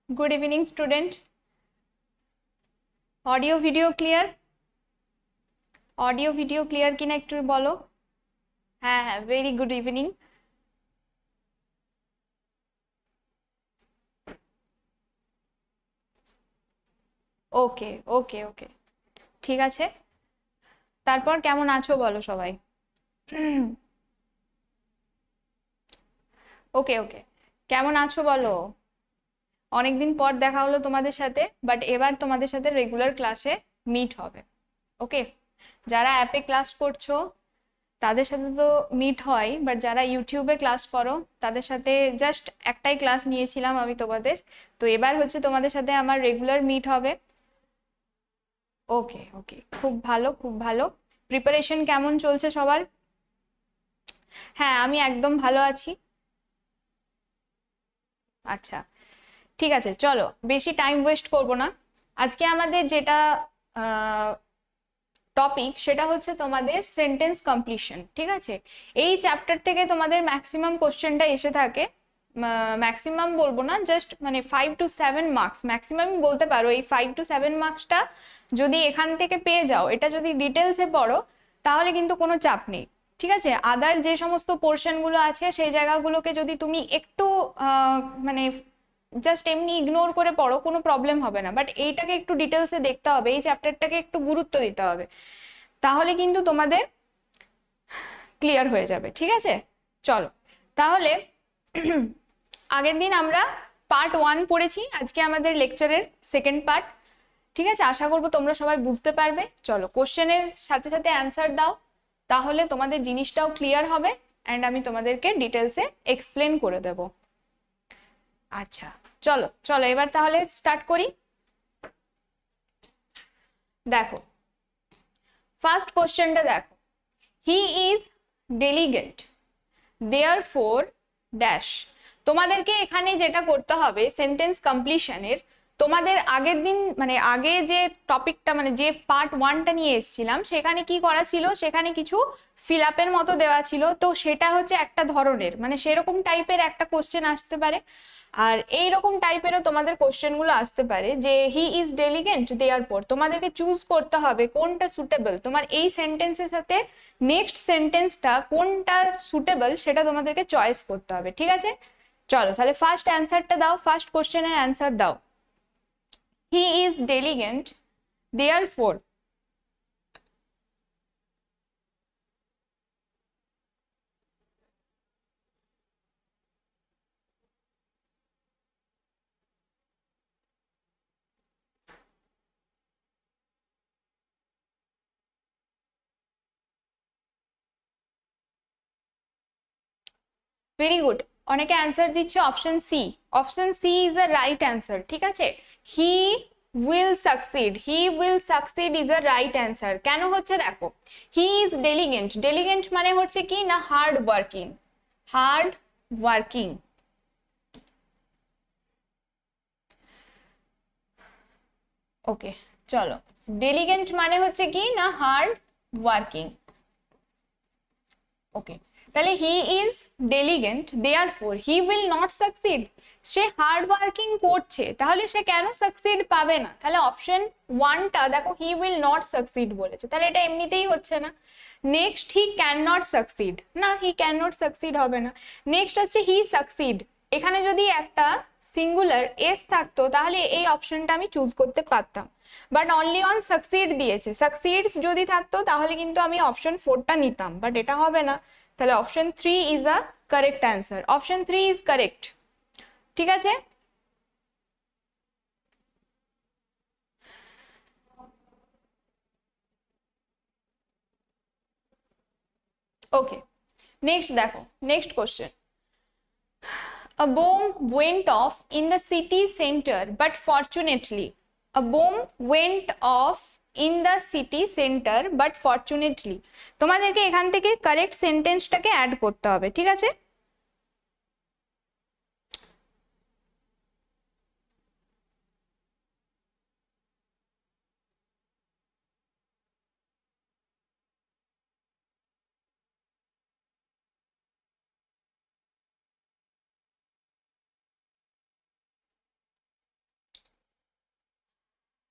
Good evening, student. Audio video clear? Audio video clear কিনা একটু বলো। হ্যাঁ হ্যাঁ, very good evening. ওকে ওকে ওকে, ঠিক আছে। তারপর কেমন আছো বলো সবাই। ওকে ওকে, কেমন আছো বলো। অনেকদিন পর দেখা হলো তোমাদের সাথে, বাট এবার তোমাদের সাথে রেগুলার ক্লাসে মিট হবে। ওকে, যারা অ্যাপে ক্লাস করছো তাদের সাথে তো মিট হয়, বাট যারা ইউটিউবে ক্লাস করো তাদের সাথে জাস্ট একটাই ক্লাস নিয়েছিলাম আমি তোমাদের। তো এবার হচ্ছে তোমাদের সাথে আমার রেগুলার মিট হবে। ওকে ওকে, খুব ভালো খুব ভালো। প্রিপারেশন কেমন চলছে সবার? হ্যাঁ, আমি একদম ভালো আছি। আচ্ছা, ঠিক আছে, চলো বেশি টাইম ওয়েস্ট করব না। আজকে আমাদের যেটা টপিক সেটা হচ্ছে তোমাদের সেন্টেন্স কমপ্লিশন, ঠিক আছে। এই চ্যাপ্টার থেকে তোমাদের ম্যাক্সিমাম কোশ্চেনটা এসে থাকে, ম্যাক্সিমাম বলবো না, জাস্ট মানে 5 to 7 মার্কস ম্যাক্সিমাম বলতে পারো। এই 5 to 7 মার্কসটা যদি এখান থেকে পেয়ে যাও, এটা যদি ডিটেলসে পড়ো তাহলে কিন্তু কোনো চাপ নেই, ঠিক আছে। আদার যে সমস্ত পোর্শনগুলো আছে সেই জায়গাগুলোকে যদি তুমি একটু মানে জাস্ট এমনি ইগনোর করে পড়ো, কোনো প্রবলেম হবে না, বাট এইটাকে একটু ডিটেলসে দেখতে হবে, এই চ্যাপ্টারটাকে একটু গুরুত্ব দিতে হবে, তাহলে কিন্তু তোমাদের ক্লিয়ার হয়ে যাবে, ঠিক আছে। চলো তাহলে, আগের দিন আমরা পার্ট 1 পড়েছি, আজকে আমাদের লেকচারের সেকেন্ড পার্ট, ঠিক আছে। আশা করবো তোমরা সবাই বুঝতে পারবে। চলো কোশ্চেনের সাথে সাথে অ্যান্সার দাও, তাহলে তোমাদের জিনিসটাও ক্লিয়ার হবে অ্যান্ড আমি তোমাদেরকে ডিটেলসে এক্সপ্লেন করে দেব। আচ্ছা, চলো চলো এবার তাহলে স্টার্ট করি। দেখো, ফার্স্ট কোশ্চেনটা দেখো, he is delegate therefore dash. তোমাদেরকে এখানে যেটা করতে হবে সেন্টেন্স কমপ্লিশনের, তোমাদের আগের দিন মানে আগে যে টপিকটা মানে যে পার্ট 1টা নিয়ে এসেছিলাম সেখানে কি করা ছিল, সেখানে কিছু ফিল আপের মতো দেওয়া ছিল, তো সেটা হচ্ছে একটা ধরনের মানে সেরকম টাইপের একটা কোশ্চেন আসতে পারে। আর এইরকম টাইপেরও তোমাদের কোশ্চেনগুলো আসতে পারে যে হি ইজ ডেলিগেন্ট দেয়ার পর, তোমাদেরকে চুজ করতে হবে কোনটা সুটেবল তোমার এই সেন্টেন্সের সাথে, নেক্সট সেন্টেন্সটা কোনটা সুটেবল সেটা তোমাদেরকে চয়েস করতে হবে, ঠিক আছে। চলো তাহলে ফার্স্ট অ্যান্সারটা দাও, ফার্স্ট কোশ্চেনের অ্যান্সার দাও। He is diligent therefore. Very good, অনেকে অ্যান্সার দিচ্ছে option C. Option C is a right answer, ঠিক আছে। He will succeed, he will succeed is a right answer. কেন হচ্ছে দেখো, হি ইজ ডেলিগেন্ট, ডেলিগেন্ট মানে হচ্ছে কি না হার্ড ওয়ার্কিং, হার্ড ওয়ার্কিং। ওকে, চলো, ডেলিগেন্ট মানে হচ্ছে কি না হার্ড ওয়ার্কিং। ওকে, তাহলে he is diligent therefore he will not succeed, সে হার্ড ওয়ার্কিং করছে তাহলে সে কেন সাকসিড পাবে না, তাহলে অপশন 1টা দেখো হি উইল নট সাকসিড বলেছে, তাহলে এটা এমনিতেই হচ্ছে না। Next he can not succeed, না হি ক্যান নট সাকসিড হবে না। নেক্সট হচ্ছে হি সাকসিড, এখানে যদি একটা সিঙ্গুলার এস থাকতো তাহলে এই অপশনটা আমি চুজ করতে পারতাম, বাট অনলি অন সাকসিড দিয়েছে, সাকসিডস যদি থাকতো তাহলে কিন্তু আমি অপশন 4টা নিতাম, বাট এটা হবে না। তাহলে option 3 is a correct answer, option 3 is correct, ঠিক আছে। ওকে, নেক্সট দেখো, next question, a bomb went off in the city center but fortunately, a bomb went off in the city center but fortunately, তোমাদেরকে এখান থেকে correct সেন্টেন্সটাকে add করতে হবে, ঠিক আছে।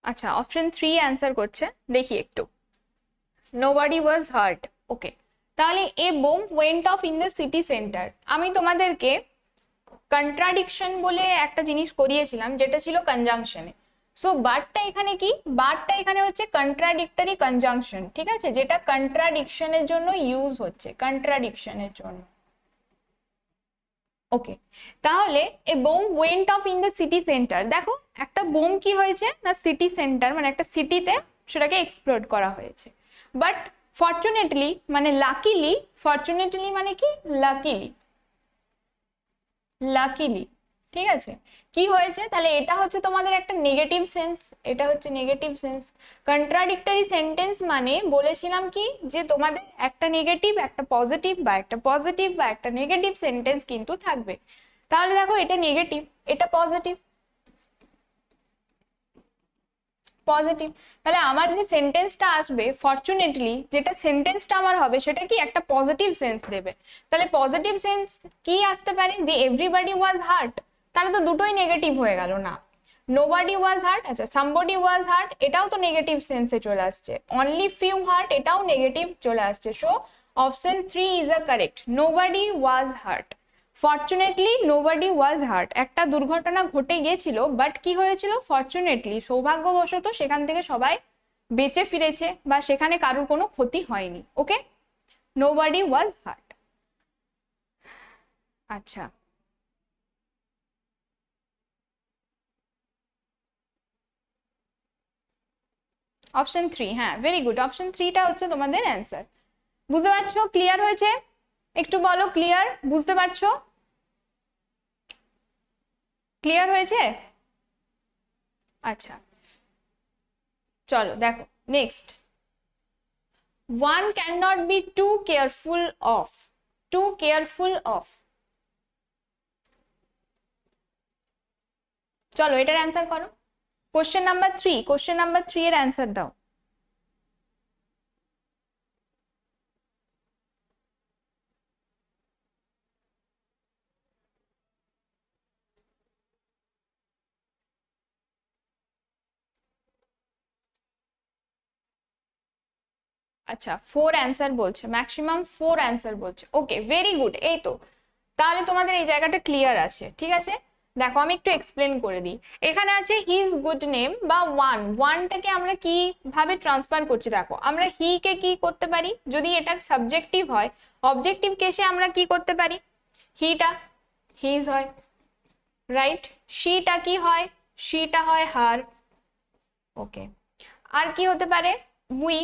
আচ্ছা, অপশন 3 অ্যান্সার করছে, দেখি একটু। নোবডি ওয়াজ হার্ট। ওকে, তাহলে a bomb went off in the city centre. আমি তোমাদেরকে কন্ট্রাডিকশন বলে একটা জিনিস করিয়েছিলাম যেটা ছিল কনজাংশনে। সো বারটা এখানে কি, বারটা এখানে হচ্ছে কন্ট্রাডিক্টরি কনজাংশন, ঠিক আছে, যেটা কন্ট্রাডিকশনের জন্য ইউজ হচ্ছে, কন্ট্রাডিকশনের জন্য। ওকে, তাহলে a bomb went off in the city centre, দেখো একটা বোম কি হয়েছে না সিটি সেন্টার মানে একটা সিটিতে সেটাকে এক্সপ্লোড করা হয়েছে। বাট ফরচুনেটলি মানে লাকিলি, ফরচুনেটলি মানে কি লাকিলি, লাকিলি, ঠিক আছে, কি হয়েছে তাহলে এটা হচ্ছে তোমাদের একটা নেগেটিভ সেন্স, এটা হচ্ছে নেগেটিভ সেন্স। কন্ট্রাডিক্টরি সেন্টেন্স মানে বলেছিলাম কি যে তোমাদের একটা নেগেটিভ একটা পজিটিভ বা একটা পজিটিভ বা একটা নেগেটিভ সেন্টেন্স কিন্তু থাকবে। তাহলে দেখো এটা নেগেটিভ এটা পজিটিভ, পজিটিভ, তাহলে আমার যে সেন্টেন্সটা আসবে ফরচুনেটলি যেটা সেন্টেন্সটা আমার হবে সেটা কি একটা পজিটিভ সেন্স দেবে। তাহলে পজিটিভ সেন্স কি আসতে পারে যে এভরিবডি ওয়াজ হার্ট, তাহলে তো দুটোই নেগেটিভ হয়ে গেল না। নোবডি ওয়াজ হার্ট, আচ্ছা সামবডি ওয়াজ হার্ট, এটাও তো নেগেটিভ সেন্সে চলে আসছে। অনলি ফিউ হার্ট, এটাও নেগেটিভ চলে আসছে। So option 3 is a correct, nobody was heart. Fortunately nobody was heart, একটা দুর্ঘটনা ঘটে গিয়েছিল বাট কি হয়েছিল, ফরচুনেটলি সৌভাগ্যবশত সেখান থেকে সবাই বেঁচে ফিরেছে বা সেখানে কারোর কোনো ক্ষতি হয়নি। ওকে, নোবডি ওয়াজ হার্ট। আচ্ছা, অপশন 3, হ্যাঁ ভেরি গুড, অপশন 3টা হচ্ছে তোমাদের অ্যান্সার। বুঝতে পারছো, ক্লিয়ার হয়েছে, একটু বলো ক্লিয়ার, বুঝতে পারছো, ক্লিয়ার হয়েছে? আচ্ছা, চলো দেখো next. One cannot be too careful of, too careful of, চলো এটার অ্যান্সার করো। কোশ্চেন নাম্বার 3, কোশ্চেন নাম্বার 3 এর অ্যান্সার দাও। আচ্ছা 4 অ্যান্সার বলছে, ম্যাক্সিমাম 4 অ্যান্সার বলছে। ওকে ভেরি গুড, এই তো তাহলে তোমাদের এই জায়গাটা ক্লিয়ার আছে, ঠিক আছে। দেখো আমি একটু এক্সপ্লেন করে দিই। এখানে আছে হিজ গুড নেম বা ওয়ান, ওয়ানটাকে আমরা কি ভাবে ট্রান্সফার করছি, দেখো আমরা হি কে কি করতে পারি, যদি এটা সাবজেক্টিভ হয় অবজেক্টিভ কেসে আমরা কি করতে পারি, হিটা হিজ হয়, রাইট, শিটা কি হয়, শিটা হয় হার। ওকে, আর কি হতে পারে, উই,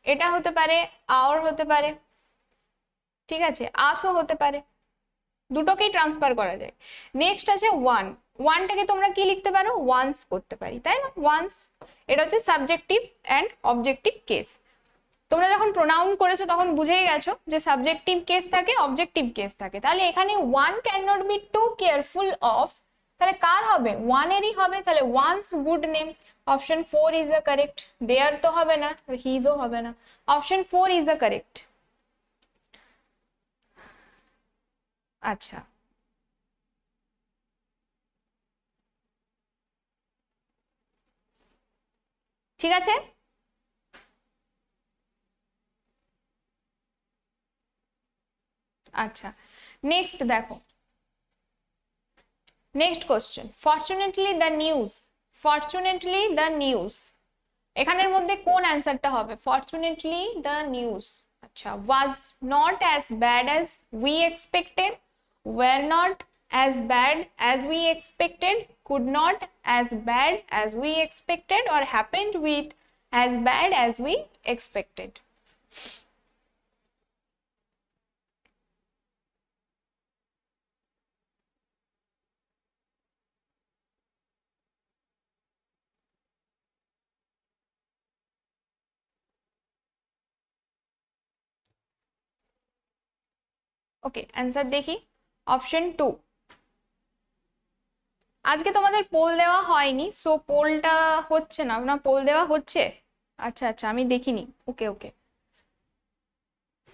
এটা হতে পারে আওয়ার হতে পারে, ঠিক আছে, আসও হতে পারে, দুটোকেই ট্রান্সফার করা যায়। নেক্সট আছে ওয়ান, ওয়ানটাকে তোমরা কি লিখতে পারো, ওয়ান্স করতে পারি, তাই না, ওয়ান্স, এটা হচ্ছে সাবজেক্টিভ অ্যান্ড অবজেক্টিভ কেস। তোমরা যখন প্রোনাউন করেছো তখন বুঝেই গেছো যে সাবজেক্টিভ কেস থাকে অবজেক্টিভ কেস থাকে। তাহলে এখানে one can not be too careful of, তাহলে কার হবে, ওয়ানেরই হবে, তাহলে one's good name. Option 4 is the correct, there তো হবে না, হিজও হবে না, অপশন 4 ইজ দ্য কারেক্ট। আচ্ছা, ঠিক আছে, আচ্ছা নেক্সট দেখো, next question, fortunately the news, fortunately the news, এখানের মধ্যে কোন অ্যান্সারটা হবে, ফরচুনেটলি দ্য নিউজ, আচ্ছা was not as bad as we expected, were not as bad as we expected, could not as bad as we expected, or happened with as bad as we expected. Okay answer দেখি, option 2। আজকে তোমাদের pole দেওয়া হয়নি, so পোলটা হচ্ছে না, না pole দেওয়া হচ্ছে, আচ্ছা আচ্ছা আমি দেখিনি, ওকে ওকে।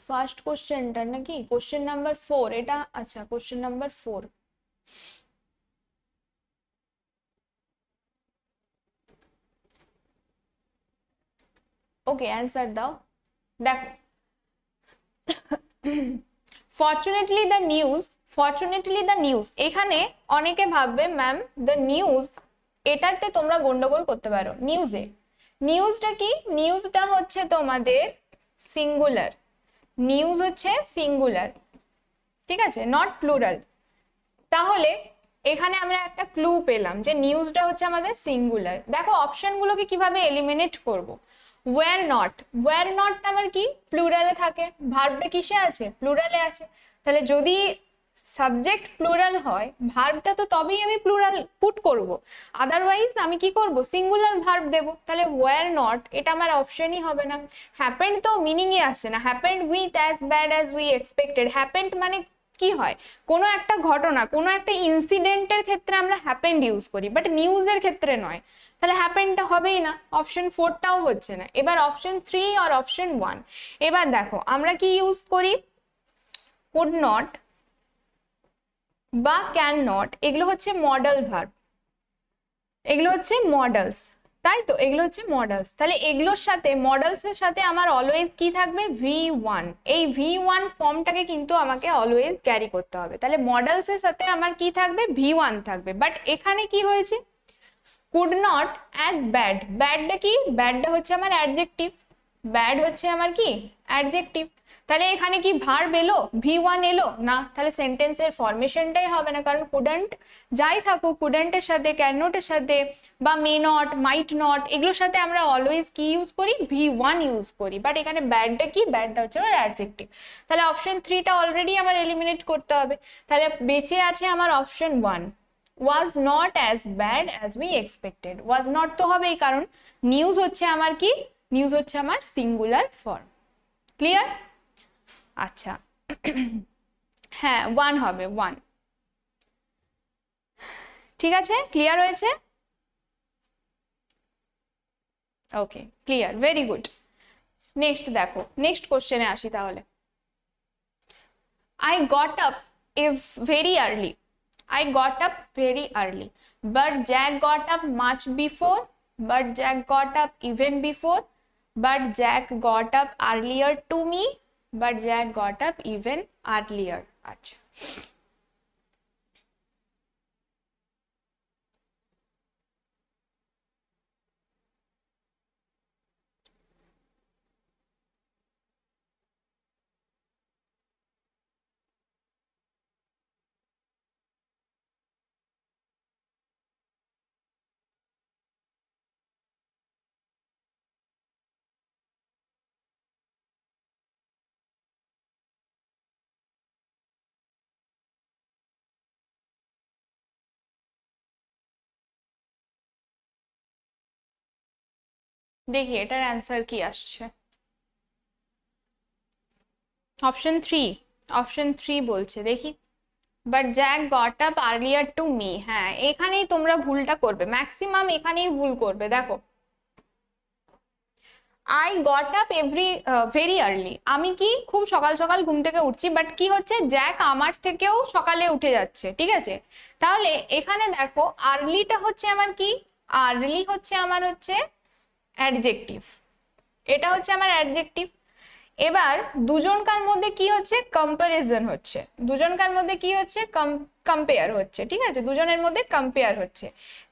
ফার্স্ট কোশ্চেনটা নাকি কোশ্চেন নাম্বার 4 এটা, আচ্ছা কোশ্চেন নাম্বার 4, ওকে অ্যান্সার দাও। দেখো, ফর্চুনেটলি দ্য নিউজ, এখানে অনেকে ভাববে ম্যাম দ্য নিউজ, এটাতে তোমরা গন্ডগোল করতে পারো। নিউজটা কি? নিউজটা হচ্ছে তোমাদের সিঙ্গুলার, নিউজ হচ্ছে সিঙ্গুলার, ঠিক আছে, নট প্লুরাল। তাহলে এখানে আমরা একটা ক্লু পেলাম যে নিউজটা হচ্ছে আমাদের সিঙ্গুলার। দেখো অপশনগুলোকে কিভাবে এলিমিনেট করব। ওয়্যার নটটা আমার কি প্লুরালে থাকে, ভার্বটা কিসে আছে? প্লুরালে আছে। তাহলে যদি সাবজেক্ট প্লুরাল হয়, ভার্বটা তো তবেই আমি প্লুরাল পুট করব, আদারওয়াইজ আমি কি করব? সিঙ্গুলার ভার্ব দেব। তাহলে ওয়্যার নট এটা আমার অপশনই হবে না। হ্যাপেন্ড তো মিনিংই আসছে না, happened with as bad as we expected. Happened মানে কি হয়? কোনো একটা ঘটনা, কোনো একটা ইনসিডেন্টের ক্ষেত্রে আমরা হ্যাপেন্ড ইউজ করি, বাট নিউজের ক্ষেত্রে নয়। তাহলে হ্যাপেন্ডটা হবেই না, অপশন 4টাও হচ্ছে না। এবার অপশন 3 আর অপশন 1। এবার দেখো আমরা কি ইউজ করি? কুড নট বা ক্যান নট, এগুলো হচ্ছে মডেল ভার্ব, এগুলো হচ্ছে মডেলস, তাই তো, এগুলো হচ্ছে মডেলস। তাহলে এগুলোর সাথে, মডেলস এর সাথে আমার অলওয়েজ কি থাকবে? V1। এই V1 ফর্মটাকে কিন্তু আমাকে অলওয়েজ ক্যারি করতে হবে। তাহলে মডেলস এর সাথে আমার কি থাকবে? V1 থাকবে। বাট এখানে কি হয়েছে? কুড নট অ্যাজ ব্যাড, ব্যাডটা কি? ব্যাডটা হচ্ছে আমার অ্যাডজেক্টিভ, ব্যাড হচ্ছে আমার কি? অ্যাডজেক্টিভ। তাহলে এখানে কি ভার্ব এলো? V1 এলো না, তাহলে সেন্টেন্সের ফরমেশনটাই হবে না, কারণ কুডন্ট যাই থাকুক, কুডন্টের সাথে, ক্যান নটের সাথে বা মে নট, মাইট নট, এগুলোর সাথে আমরা অলওয়েজ কি ইউজ করি? V1 ইউজ করি। বাট এখানে ব্যাডটা কি? ব্যাডটা হচ্ছে আমার অ্যাডজেক্টিভ। তাহলে অপশন 3টা অলরেডি আমার এলিমিনেট করতে হবে। তাহলে বেঁচে আছে আমার option 1, was not as bad as we expected। was not তো হবেই, কারণ নিউজ হচ্ছে আমার কি? নিউজ হচ্ছে আমার সিঙ্গুলার ফর্ম। ক্লিয়ার? আচ্ছা, হ্যাঁ 1 হবে, 1। ঠিক আছে, ক্লিয়ার হয়েছে? ওকে, ক্লিয়ার, ভেরি গুড। নেক্সট দেখো, নেক্সট কোশ্চেনে আসি তাহলে। I got up very early. I got up very early. But Jack got up much before. But Jack got up even before. But Jack got up earlier to me. But Jack got up even earlier. আচ্ছা, দেখি এটার answer কি আসছে। Option 3, option 3 বলছে, দেখি। But Jack got up earlier to me. হ্যাঁ, এখানেই তোমরা ভুলটা করবে, ম্যাক্সিমাম এখানেই ভুল করবে। দেখো I got up very early, আমি কি খুব সকাল সকাল ঘুম থেকে উঠছি, বাট কি হচ্ছে? জ্যাক আমার থেকেও সকালে উঠে যাচ্ছে, ঠিক আছে। তাহলে এখানে দেখো আর্লিটা হচ্ছে আমার কি? আর্লি হচ্ছে আমার হচ্ছে অ্যাডজেক্টিভ, এটা হচ্ছে আমার অ্যাডজেক্টিভ। এবার দুজনকার মধ্যে কি হচ্ছে? কম্পারিজন হচ্ছে, দুজনকার মধ্যে কি হচ্ছে? কম্পেয়ার হচ্ছে, ঠিক আছে, দুজনের মধ্যে কম্পেয়ার হচ্ছে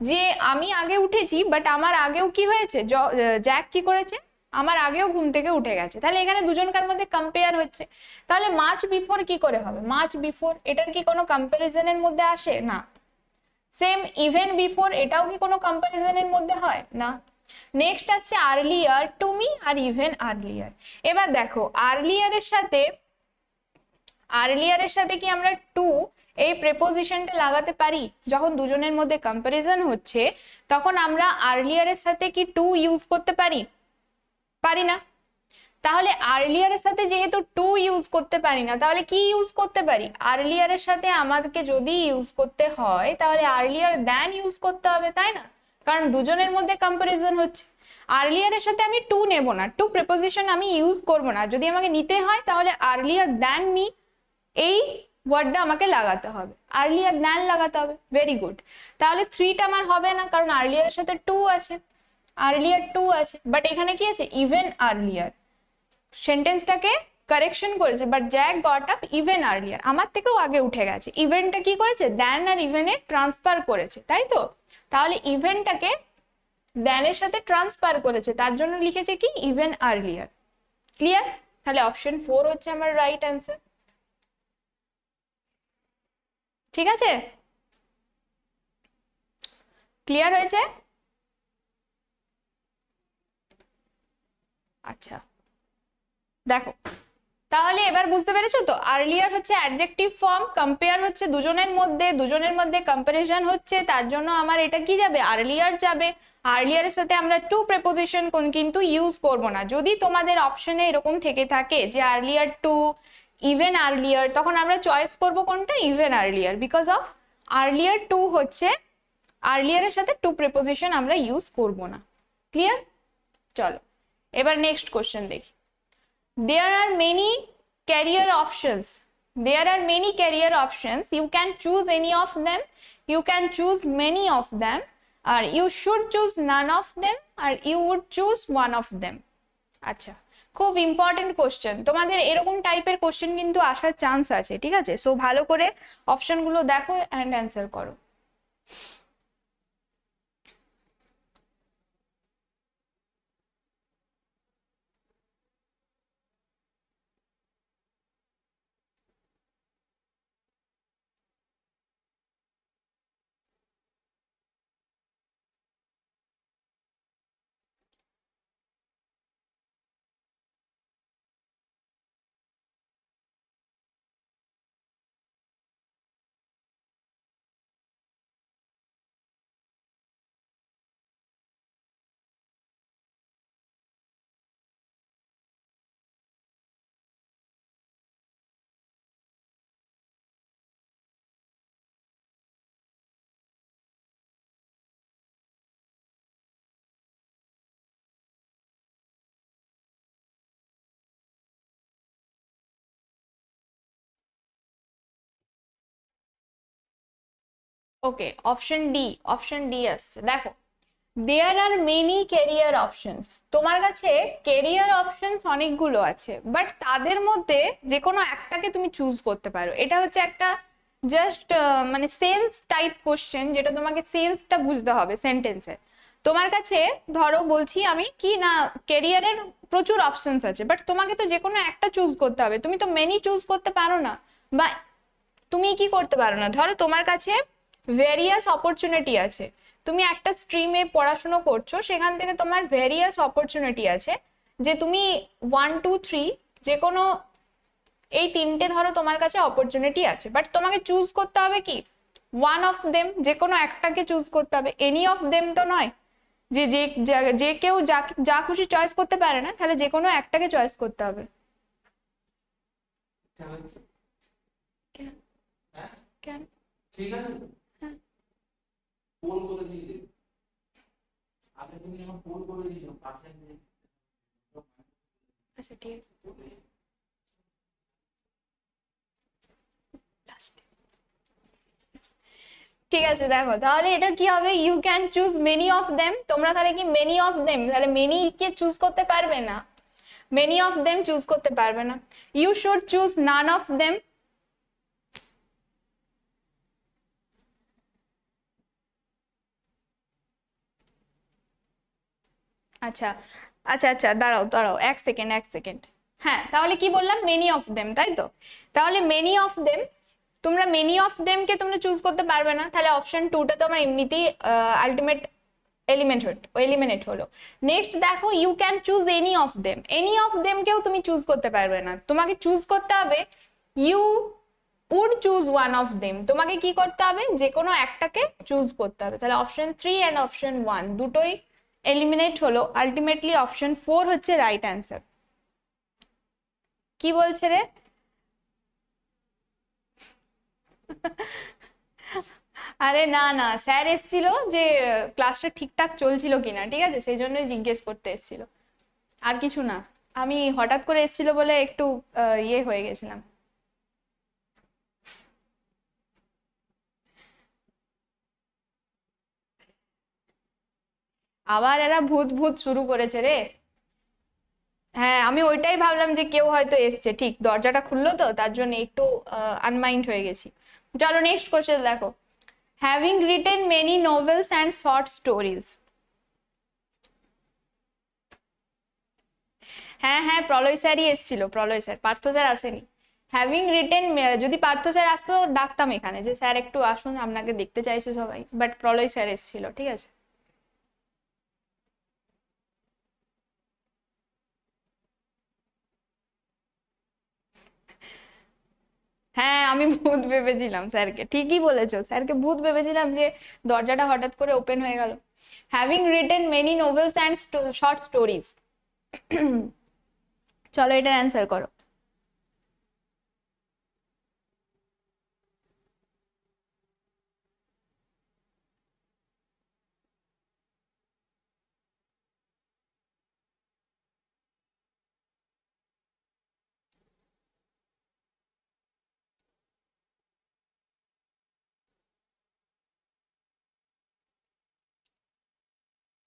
যে আমি আগে উঠেছি, বাট আমার আগেও কি হয়েছে? জ্যাক কি করেছে? আমার আগেও ঘুম থেকে উঠে গেছে। তাহলে এখানে দুজনকার মধ্যে কম্পেয়ার হচ্ছে। তাহলে মাচ বিফোর কি করে হবে? মাচ বিফোর এটার কি কোনো কম্পারিজনের মধ্যে আসে? না। সেম ইভেন বিফোর, এটাও কি কোনো কম্পারিজনের মধ্যে হয়? না। নেক্সট আসছে আর্লিয়ার টু মি আর ইভেন আর্লিয়ার। এবার দেখো আর্লিয়ারের সাথে কি আমরা টু এই প্রেপোজিশনটা লাগাতে পারি? যখন দুজনের মধ্যে কম্পারিজন হচ্ছে তখন আমরা আর্লিয়ারের সাথে কি টু ইউজ করতে পারি? পারি না। তাহলে আর্লিয়ারের সাথে যেহেতু টু ইউজ করতে পারি না, তাহলে কি ইউজ করতে পারি? আর্লিয়ারের সাথে আমাদেরকে যদি ইউজ করতে হয় তাহলে আর্লিয়ার দ্যান ইউজ করতে হবে, তাই না? কারণ দুজনের মধ্যে কম্পারিজন হচ্ছে। আর্লিয়ারের সাথে আমি টু নেব না, টু প্রিপোজিশন আমি ইউজ করব না। যদি আমাকে নিতে হয় তাহলে আর্লিয়ার দ্যান মি এই ওয়ার্ডটা আমাকে লাগাতে হবে, আর্লিয়ার দ্যান লাগাতে হবে। Very good. তাহলে 3টা আমার হবে না, কারণ আর্লিয়ারের সাথে টু আছে। আর্লিয়ার টু আছে, বাট এখানে কি আছে ইভেন আর্লিয়ার, সেন্টেন্সটাকে কারেকশন করেছে, but Jack got up even earlier, আমার থেকেও আগে উঠে গেছে, ইভেন্টটা কি করেছে দ্যান আর ইভেনে ট্রান্সফার করেছে, তাই তো? তাহলে ইভেন্টটাকে দ্যানের সাথে ট্রান্সফার করেছে, তার জন্য লিখেছে কি ইভেন আর্লিয়ার। ক্লিয়ার? তাহলে অপশন 4 হচ্ছে আমার রাইট অ্যান্সার। ঠিক আছে, ক্লিয়ার হয়েছে? আচ্ছা দেখো, তাহলে এবার বুঝতে পেরেছো তো, আর্লিয়ার হচ্ছে অ্যাডজেক্টিভ ফর্ম, কম্পেয়ার হচ্ছে দুজনের মধ্যে, দুজনের মধ্যে কম্পারিজন হচ্ছে, তার জন্য আমার এটা কি যাবে আর্লিয়ার যাবে। আর্লিয়ারের সাথে আমরা টু প্রেপোজিশন কিন্তু ইউজ করব না। যদি তোমাদের অপশনে এরকম থেকে থাকে যে আর্লিয়ার টু, ইভেন আর্লিয়ার, তখন আমরা চয়েস করব কোনটা even earlier, because of earlier to হচ্ছে, আর্লিয়ারের সাথে টু প্রেপোজিশন আমরা ইউজ করব না। ক্লিয়ার? চলো এবার নেক্সট কোশ্চেন দেখি। There are many career options. There are many career options. You can choose any of them. You can choose many of them. Or you should choose none of them. Or you would choose one of them. আচ্ছা, খুব important question, তোমাদের এরকম টাইপের question কিন্তু আসার chance আছে, ঠিক আছে? সো ভালো করে অপশনগুলো দেখো অ্যান্ড অ্যান্সার করো। ওকে, অপশন ডি আসছে, দেখো দেয়ার আর মেনি ক্যারিয়ার অপশনস, তোমার কাছে ক্যারিয়ার অপশনস অনেকগুলো আছে, বাট তাদের মধ্যে যে কোনো একটাকে তুমি চুজ করতে পারো। এটা হচ্ছে একটা জাস্ট মানে সেন্স টাইপ কোশ্চেন, যেটা তোমাকে সেন্সটা বুঝতে হবে সেন্টেন্সে। তোমার কাছে ধরো বলছি আমি কি না, ক্যারিয়ারের প্রচুর অপশনস আছে, বাট তোমাকে তো যে কোনো একটা চুজ করতে হবে, তুমি তো মেনি চুজ করতে পারো না, বা তুমি কি করতে পারো না, ধরো তোমার কাছে ভেরিয়াস অপরচুনিটি আছে, তুমি একটা স্ট্রিমে পড়াশোনা করছো, সেখান থেকে তোমার ভেরিয়াস অপরচুনিটি আছে, যে তুমি 1 2 3 যে কোনো এই তিনটে ধরো তোমার কাছে অপরচুনিটি আছে, বাট তোমাকে চুজ করতে হবে কি ওয়ান অফ দেম, যে কোনো একটাকে চুজ করতে হবে, এনি অফ দেম তো নয়, যে যে যে কেউ যা যা খুশি চয়েস করতে পারে না, তাহলে যে কোনো একটাকে চয়েস করতে হবে। কেন? কেন? ঠিক আছে, হ্যাঁ পোল করে দিয়ে দে, আগে তুমি যখন পোল করে দিয়েছো পার্সেন্ট, আচ্ছা ঠিক আছে, ঠিক আছে দেখো, তাহলে এটা কি হবে you can choose many of them, তোমরা তাহলে কি মেনি অফ দেম, তাহলে মেনি কে চুজ করতে পারবে না, মেনি অফ দেম চুজ করতে পারবে না। You should choose none of them, আচ্ছা আচ্ছা আচ্ছা দাঁড়াও দাঁড়াও, এক সেকেন্ড, হ্যাঁ তাহলে কি বললাম মেনি অফ দেম, তাই তো? তাহলে মেনি অফ দেম, তোমরা মেনি অফ দেম কে তোমরা চুজ করতে পারবে না, তাহলে অপশন 2টা তো আমার এমনিতেই আলটিমেট এলিমিনেট হলো। নেক্সট দেখো you can choose any of them কেও তুমি চুজ করতে পারবে না, তোমাকে চুজ করতে হবে you would choose one of them, তোমাকে কি করতে হবে যে কোনো একটাকে চুজ করতে হবে, তাহলে অপশন 3 এন্ড অপশন 1 দুটোই এলিমিনেট হলো, আলটিমেটলি অপশন 4 হচ্ছে রাইট অ্যান্সার। কি বলছে রে? আরে না না, স্যার এসেছিল যে ক্লাসটা ঠিকঠাক চলছিল কিনা, ঠিক আছে, সেই জন্যই জিজ্ঞেস করতে এসেছিল, আর কিছু না। আমি হঠাৎ করে এসেছিল বলে একটু ইয়ে হয়ে গেছিলাম। আবার এরা ভূত ভূত শুরু করেছে রে। হ্যাঁ, আমি ওইটাই ভাবলাম যে কেউ হয়তো এসছে, ঠিক দরজাটা খুললো তো তার জন্য একটু আনমাইন্ড হয়ে গেছি। চলো নেক্সট কোশ্চেন দেখো, having written many novels and short stories. হ্যাঁ হ্যাঁ, প্রলয় স্যারই এসেছিল, প্রলয় স্যার, পার্থ স্যার আসেনি। হ্যাভিং রিটেন, যদি পার্থ স্যার আসতো ডাকতাম এখানে যে স্যার একটু আসুন, আপনাকে দেখতে চাইছে সবাই, বাট প্রলয় স্যার এসেছিল, ঠিক আছে। হ্যাঁ, আমি ভূত ভেবেছিলাম স্যারকে, ঠিকই বলেছো, স্যারকে ভূত ভেবেছিলাম যে দরজাটা হঠাৎ করে ওপেন হয়ে গেল। Having written many novels and short stories. চলো এটার অ্যান্সার করো।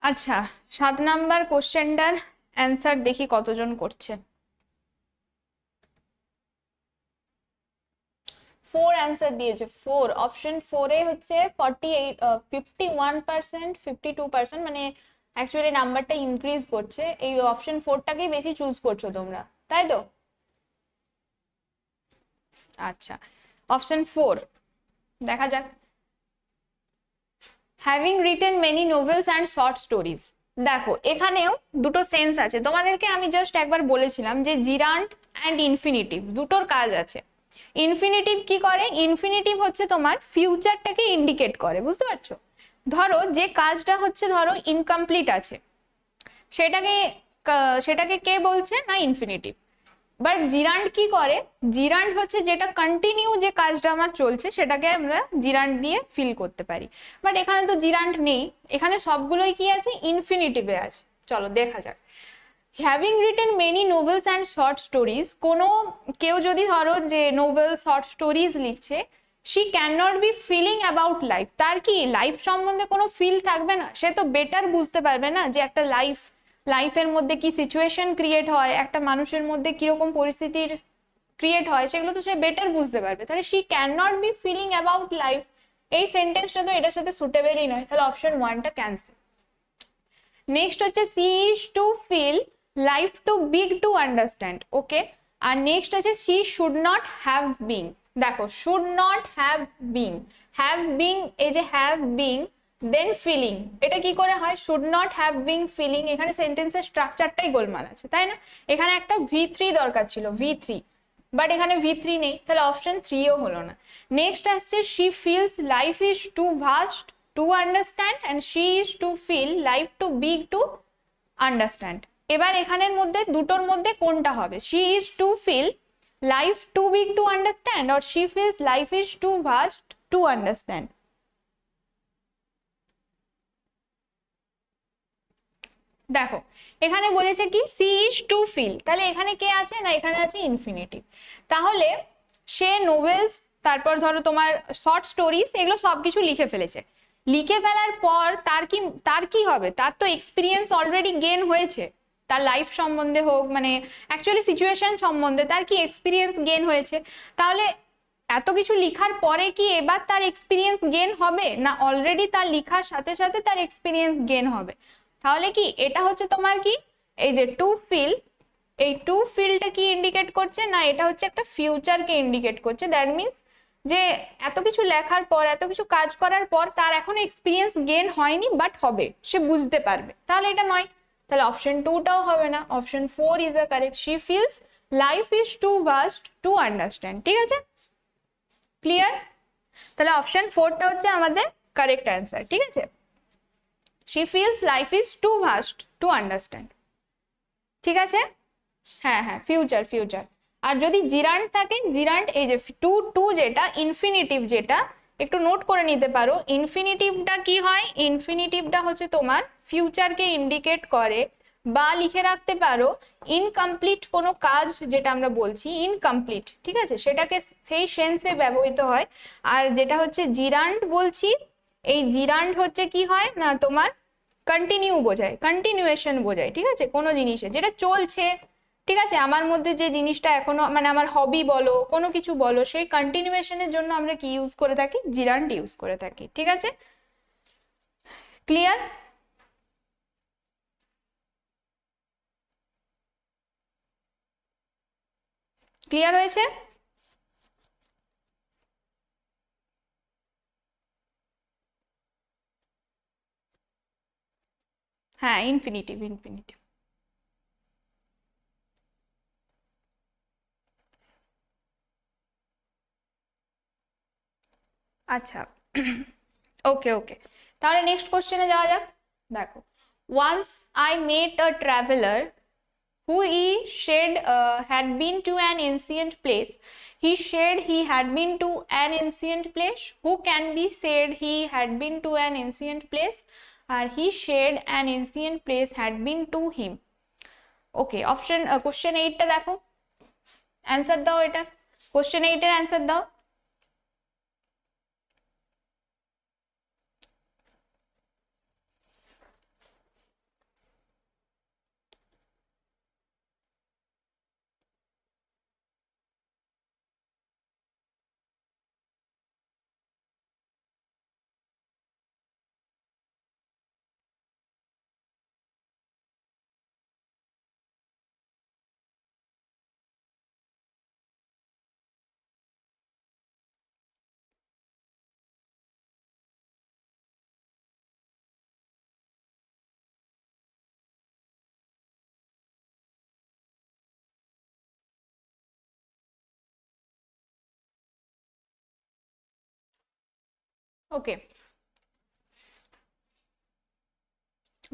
আচ্ছা, 7 নাম্বার কোশ্চেনটার অ্যান্সার দেখি কতজন করছে। 4 অ্যান্সার দিয়েছে, 4, অপশন 4-এ হচ্ছে 48, 51%, 52%, মানে অ্যাকচুয়ালি নাম্বারটা ইনক্রিজ করছে, এই অপশন 4টাকেই বেশি চুজ করছো তোমরা, তাই তো? আচ্ছা, অপশন 4 দেখা যাক। Having written many novels and short stories, দেখো এখানেও দুটো সেন্স আছে, তোমাদেরকে আমি জাস্ট একবার বলেছিলাম যে জিরান্ট অ্যান্ড ইনফিনিটিভ দুটোর কাজ আছে। ইনফিনিটিভ কি করে, ইনফিনিটিভ হচ্ছে তোমার ফিউচারটাকে ইন্ডিকেট করে, বুঝতে পারছো? ধরো যে কাজটা হচ্ছে ধরো ইনকমপ্লিট আছে, সেটাকে সেটাকে কে বলছে না, ইনফিনিটিভ। বাট জিরান্ড কি করে, জিরান্ড হচ্ছে যেটা কন্টিনিউ, যে কাজটা আমার চলছে সেটাকে আমরা জিরান্ড দিয়ে ফিল করতে পারি। বাট এখানে তো জিরান্ড নেই, এখানে সবগুলোই কি আছে, ইনফিনিটিভে আছে। চলো দেখা যাক। Having written many novels and short stories, কোনো কেউ যদি ধরো যে নোভেল শর্ট স্টোরিজ লিখছে, she can not be feeling about life, তার কি লাইফ সম্বন্ধে কোনো ফিল থাকবে না, সে তো বেটার বুঝতে পারবে না যে একটা লাইফের মধ্যে কি সিচুয়েশন ক্রিয়েট হয়, একটা মানুষের মধ্যে কিরকম পরিস্থিতির ক্রিয়েট হয়, সেগুলো তো সে বেটার বুঝতে পারবে। তাহলে she can not be feeling about life, এই সেন্টেন্সটা তো এটার সাথে সুটেবলই নয়, তাহলে অপশন 1টা ক্যান্সেল। নেক্সট হচ্ছে she is to feel life too big to understand, okay. আর নেক্সট আছে she should not have being, দেখো শুড নট হ্যাভ বিং, এই যে হ্যাভ বিং দেন ফিলিং, এটা কি করে হয়, should not have being feeling, এখানে সেন্টেন্সের স্ট্রাকচারটাই গোলমাল আছে, তাই না? এখানে একটা V3 দরকার ছিল, V3, বাট এখানে V3 নেই, তাহলে অপশন 3ও হলো না। নেক্সট আসছে she feels life is too vast to understand and she is to feel life too big to understand. এবার এখানের মধ্যে দুটোর মধ্যে কোনটা হবে, she is to feel life too big to understand or she feels life is too vast to understand. দেখো এখানে বলেছে কি সি ইজ টু ফিল, তাহলে এখানে কে আছে না, এখানে আছে ইনফিনিটিভ। তাহলে সে নোভেলস, তারপর ধরো তোমার শর্ট স্টোরিজ, এগুলো সবকিছু লিখে ফেলেছে, লিখে ফেলার পর তার কি হবে, তার তো এক্সপিরিয়েন্স অলরেডি গেন হয়েছে, তার লাইফ সম্বন্ধে হোক, মানে অ্যাকচুয়ালি সিচুয়েশন সম্বন্ধে তার কি এক্সপিরিয়েন্স গেন হয়েছে। তাহলে এত কিছু লিখার পরে কি এবার তার এক্সপিরিয়েন্স গেন হবে না, অলরেডি তার লিখার সাথে সাথে তার এক্সপিরিয়েন্স গেন হবে। তাহলে কি এটা হচ্ছে তোমার কি, এই যে টু ফিল, এই টু ফিলটা কি ইন্ডিকেট করছে না, এটা হচ্ছে একটা ফিউচারকে ইন্ডিকেট করছে। দ্যাট মিনস যে এত কিছু লেখার পর, এত কিছু কাজ করার পর তার এখনো এক্সপিরিয়েন্স গেন হয়নি, বাট হবে, সে বুঝতে পারবে, তাহলে এটা নয়। তাহলে অপশন 2টাও হবে না, option 4 is the correct, she feels life is too vast to understand, ঠিক আছে, ক্লিয়ার? তাহলে অপশন 4টা হচ্ছে আমাদের কারেক্ট অ্যান্সার, ঠিক আছে। she feels life is too vast to understand, ঠিক আছে। হ্যাঁ হ্যাঁ, ফিউচার। আর যদি জিরান্ট থাকে, জিরান্ট এই যে টু টু যেটা ইনফিনিটিভ, যেটা একটু নোট করে নিতে পারো, ইনফিনিটিভটা কি হয়, ইনফিনিটিভটা হচ্ছে তোমার ফিউচারকে ইন্ডিকেট করে, বা লিখে রাখতে পারো ইনকমপ্লিট কোনো কাজ যেটা আমরা বলছি ইনকমপ্লিট, ঠিক আছে, সেটাকে সেই সেন্সে ব্যবহৃত হয়। আর যেটা হচ্ছে জিরান্ট বলছি, এই জিরান্ট হচ্ছে কি হয় না তোমার কন্টিনিউ বোঝায়, কন্টিনিউয়েশন বোঝায়, ঠিক আছে, কোনো জিনিসে যেটা চলছে, ঠিক আছে, আমার মধ্যে যে জিনিসটা এখনো মানে আমার হবি বলো কোনো কিছু বলো, সেই কন্টিনিউয়েশনের জন্য আমরা কি ইউজ করে থাকি, জিরান্ড ইউজ করে থাকি, ঠিক আছে, ক্লিয়ার? ক্লিয়ার হয়েছে? হ্যাঁ, ইনফিনিটিভ, ইনফিনিটিভ। আচ্ছা, ওকে ওকে, তাহলে নেক্সট কোশ্চেনে যাওয়া যাক। দেখো, once I met a traveller who he said had been to an ancient place. He said he had been to an ancient place. Who can be said he had been to an ancient place? And he said an ancient place had been to him. Okay, option question 8 টা দেখো, answer দাও এটা, question 8 এর answer দাও। ওকে,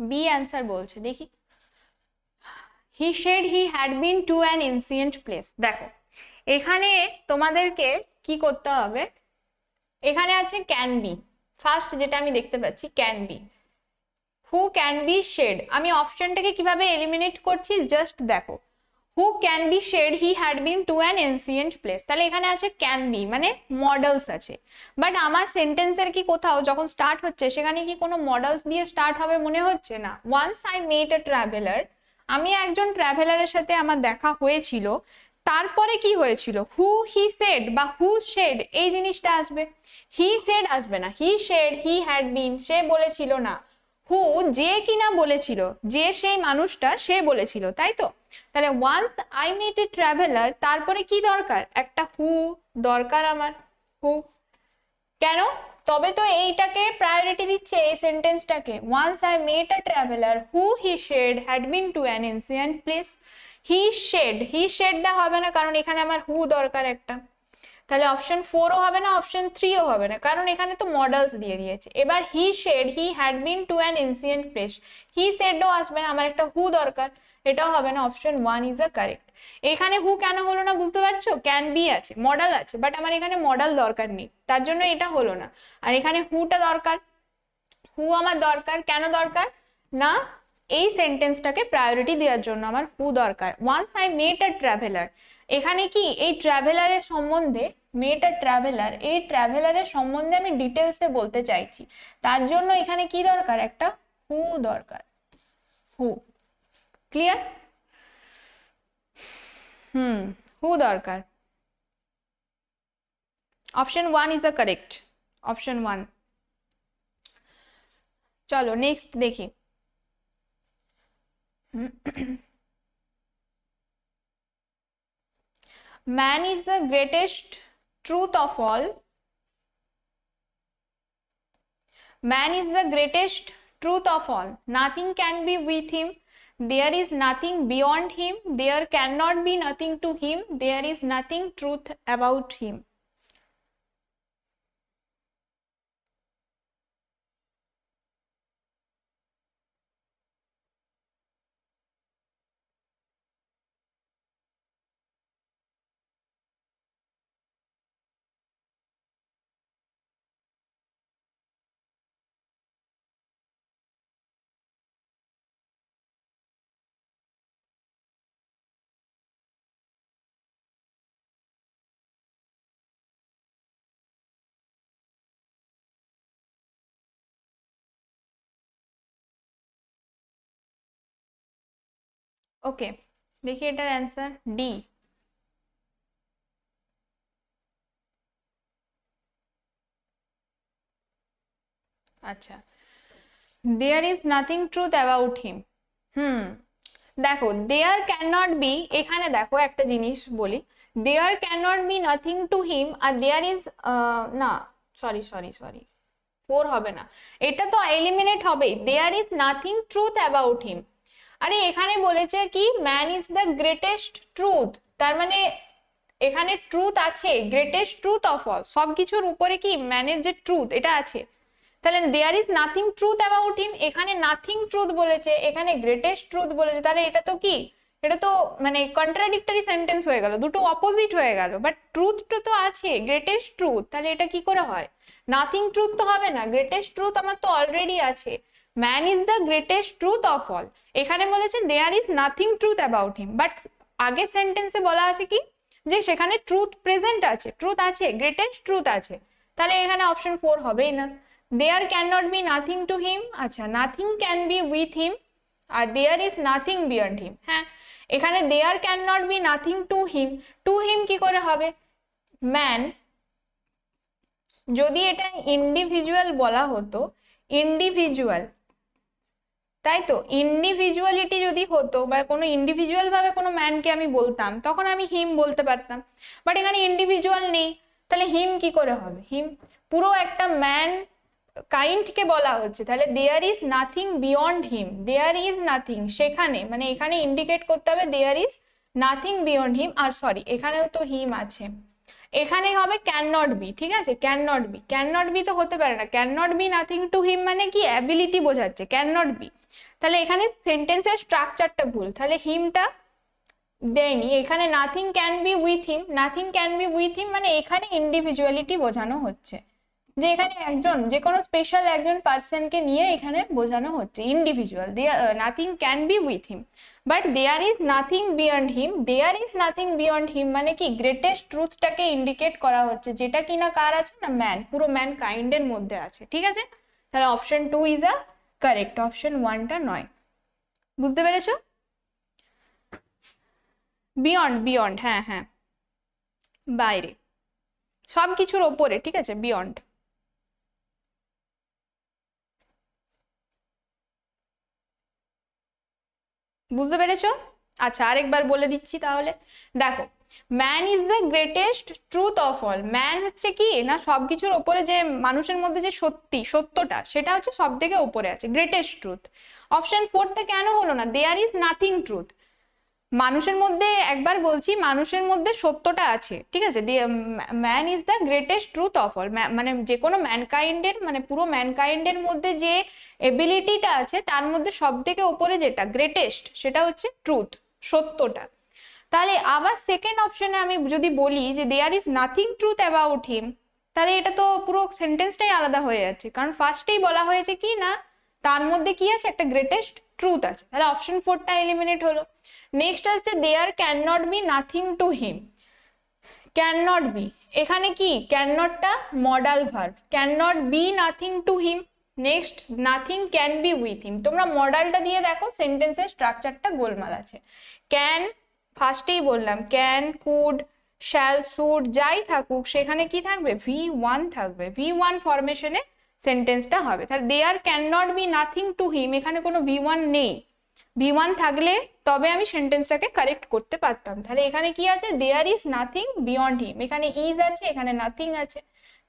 B answer বলছে, দেখি। হি said he had been to an ancient place. দেখো, এখানে তোমাদেরকে কি করতে হবে, এখানে আছে ক্যান বি, ফার্স্ট যেটা আমি দেখতে পাচ্ছি can be, who can be said, আমি অপশনটাকে কিভাবে এলিমিনেট করছি জাস্ট দেখো, who can be said he had been to an ancient place, তাহলে এখানে আছে ক্যান বি মানে মডেলস আছে, বাট আমার সেন্টেন্সের কি কোথাও যখন স্টার্ট হচ্ছে সেখানে কি কোনো মডেলস দিয়ে স্টার্ট হবে মনে হচ্ছে না। Once I met a traveller, আমি একজন ট্রাভেলারের সাথে আমার দেখা হয়েছিল, তারপরে কি হয়েছিল, হু হি সেড বা হু শেড এই জিনিসটা আসবে, হি সেড আসবে না, হি শেড হি হ্যাড বিন সে বলেছিল না, হু যে কিনা বলেছিল, যে সেই মানুষটা সে বলেছিল, তাই তো, তাহলে once I met a traveller তারপরে কি দরকার, একটা হু দরকার আমার, হু, কেন, তবে তো এইটাকে প্রায়োরিটি দিচ্ছে এই সেন্টেন্সটাকে, once I met a traveller who he said had been to an ancient place, he শেডটা হবে না কারণ এখানে আমার হু দরকার একটা, তাহলে অপশন 4ও হবে না, অপশন 3ও হবে না, কারণ এখানে তো মডেলস দিয়ে দিয়েছে। এবার he said he had been to an ancient place, he সেডও আসবে না, আমার একটা হু দরকার, এটাও হবে না, অপশন 1 ইজ আ কারেক্ট। এখানে হু কেন হলো না বুঝতে পারছো, ক্যান বি আছে, মডেল আছে, বাট আমার এখানে মডেল দরকার নেই, তার জন্য এটা হলো না, আর এখানে হুটা দরকার, হু আমার দরকার, কেন দরকার না, এই সেন্টেন্সটাকে প্রায়োরিটি দেওয়ার জন্য আমার হু দরকার। Once I met a traveller, এখানে কি এই ট্রাভেলারের সম্বন্ধে, মেট আ ট্রাভেলার, এই ট্রাভেলারের সম্বন্ধে আমি ডিটেলসে বলতে চাইছি, তার জন্য এখানে কি দরকার, একটা হু দরকার, হু, ক্লিয়ার? হু দরকার, option 1 is a correct, option 1। চলো নেক্সট দেখি। Man is the greatest truth of all. Man is the greatest truth of all. Nothing can be with him. There is nothing beyond him. There cannot be nothing to him. There is nothing truth about him. ওকে, দেখি এটার answer D. আচ্ছা, there is nothing truth about him. দেখো, there can not be, এখানে দেখো একটা জিনিস বলি, there can not be nothing to him, আর দেয়ার ইজ, না সরি সরি সরি, 4 হবে না, এটা তো এলিমিনেট হবেই, there is nothing truth about him. আরে এখানে বলেছে কি man is the greatest truth, তার মানে এখানে ট্রুথ আছে, গ্রেটেস্ট ট্রুথ অফ অল, সবকিছুর উপরে কি ম্যানের যে ট্রুথ এটা আছে, তাহলে there is nothing truth about him, এখানে নাথিং ট্রুথ বলেছে, এখানে গ্রেটেস্ট ট্রুথ বলেছে, তাহলে এটা তো কি, এটা তো মানে কন্ট্রাডিক্টরি সেন্টেন্স হয়ে গেল, দুটো অপোজিট হয়ে গেল, বাট ট্রুথটা তো আছে, গ্রেটেস্ট ট্রুথ, তাহলে এটা কি করে হয়, নাথিং ট্রুথ তো হবে না, গ্রেটেস্ট ট্রুথ আমার তো অলরেডি আছে, man is the greatest truth of all, এখানে বলেছে there is nothing truth about him, but আগের সেন্টেন্সে বলা আছে কি যে সেখানে ট্রুথ প্রেজেন্ট আছে, ট্রুথ আছে, গ্রেটেস্ট ট্রুথ আছে, তাহলে এখানে অপশন 4 হবেই না। There can not be nothing to him, আচ্ছা nothing can be with him, আর there is nothing beyond him. হ্যাঁ, এখানে there can not be nothing to him কি করে হবে, ম্যান, যদি এটা ইন্ডিভিজুয়াল বলা হতো, ইন্ডিভিজুয়াল, তাই তো, ইন্ডিভিজুয়ালিটি যদি হতো বা কোনো ইন্ডিভিজুয়াল ভাবে কোনো ম্যানকে আমি বলতাম তখন আমি হিম বলতে পারতাম, বাট এখানে ইন্ডিভিজুয়াল নেই, তাহলে হিম কি করে হবে, হিম পুরো একটা ম্যান কাইন্ডকে বলা হচ্ছে, তাহলে there is nothing beyond him, there is nothing, সেখানে মানে এখানে ইন্ডিকেট করতে হবে there is nothing beyond him, আর সরি এখানেও তো হিম আছে, এখানে হবে ক্যান নট বি, ঠিক আছে, can not be, can not be তো হতে পারে না, can not be nothing to him মানে কি অ্যাবিলিটি বোঝাচ্ছে, ক্যান নট বি, তাহলে এখানে সেন্টেন্সের স্ট্রাকচারটা ভুল, তাহলে হিমটা দেয়নি, এখানে nothing can be with him, nothing can be with হিম মানে এখানে ইন্ডিভিজুয়ালিটি বোঝানো হচ্ছে, যে এখানে একজন যে কোনো স্পেশাল একজন পার্সনকে নিয়ে এখানে বোঝানো হচ্ছে, individual, nothing can be with him, but there is nothing beyond him, there is nothing beyond him মানে কি গ্রেটেস্ট ট্রুথটাকে ইন্ডিকেট করা হচ্ছে, যেটা কিনা কার আছে না ম্যান, পুরো ম্যান কাইন্ডের মধ্যে আছে, ঠিক আছে, তাহলে option 2 is a correct, option 1টা নয়, বুঝতে পেরেছো, বিয়ন্ড, বিয়ন্ড, হ্যাঁ হ্যাঁ, বাইরে, সবকিছুর ওপরে, ঠিক আছে, বিয়ন্ড। বুঝতে পেরেছো? আচ্ছা আরেকবার বলে দিচ্ছি তাহলে, দেখো, man is the greatest truth of all, man হচ্ছে কি না সবকিছুর ওপরে, যে মানুষের মধ্যে যে সত্যটা সেটা হচ্ছে সব থেকে উপরে আছে, গ্রেটেস্ট ট্রুথ, অপশন 4তে কেন হলো না, দেয়ার ইজ নাথিং ট্রুথ, মানুষের মধ্যে, একবার বলছি মানুষের মধ্যে সত্যটা আছে, ঠিক আছে, man is the greatest truth of all, মানে যে কোনো ম্যানকাইন্ডের মানে পুরো ম্যানকাইন্ডের মধ্যে যে এবিলিটিটা আছে তার মধ্যে সব থেকে উপরে যেটা গ্রেটেস্ট সেটা হচ্ছে ট্রুথ, সত্যটা, তাহলে আবার সেকেন্ড অপশনে আমি যদি বলি যে there is nothing truth about him, তাহলে এটা তো পুরো সেন্টেন্সটাই আলাদা হয়ে যাচ্ছে, কারণ ফার্স্টেই বলা হয়েছে কি না তার মধ্যে কি আছে একটা গ্রেটেস্ট ট্রুথ আছে, তাহলে অপশন 4টা এলিমিনেট হলো। নেক্সট আসছে there can not be nothing to him, can not be, এখানে কি ক্যান নটটা modal verb, can not be nothing to him, next nothing can be with him, তোমরা মডালটা দিয়ে দেখো সেন্টেন্সের স্ট্রাকচারটা গোলমাল আছে, ক্যান ফার্স্টেই বললাম ক্যান, কুড, শ্যাল, শুড যাই থাকুক সেখানে কি থাকবে V1 থাকবে, V1 ফরমেশনে সেন্টেন্সটা হবে, তাহলে there can not be nothing to him, এখানে কোনো V1 নেই, V1 থাকলে তবে আমি সেন্টেন্সটাকে কারেক্ট করতে পারতাম, তাহলে এখানে কি আছে দেয়ার ইজ নাথিং বিয়ন্ড হিম, এখানে ইজ আছে এখানে নাথিং আছে,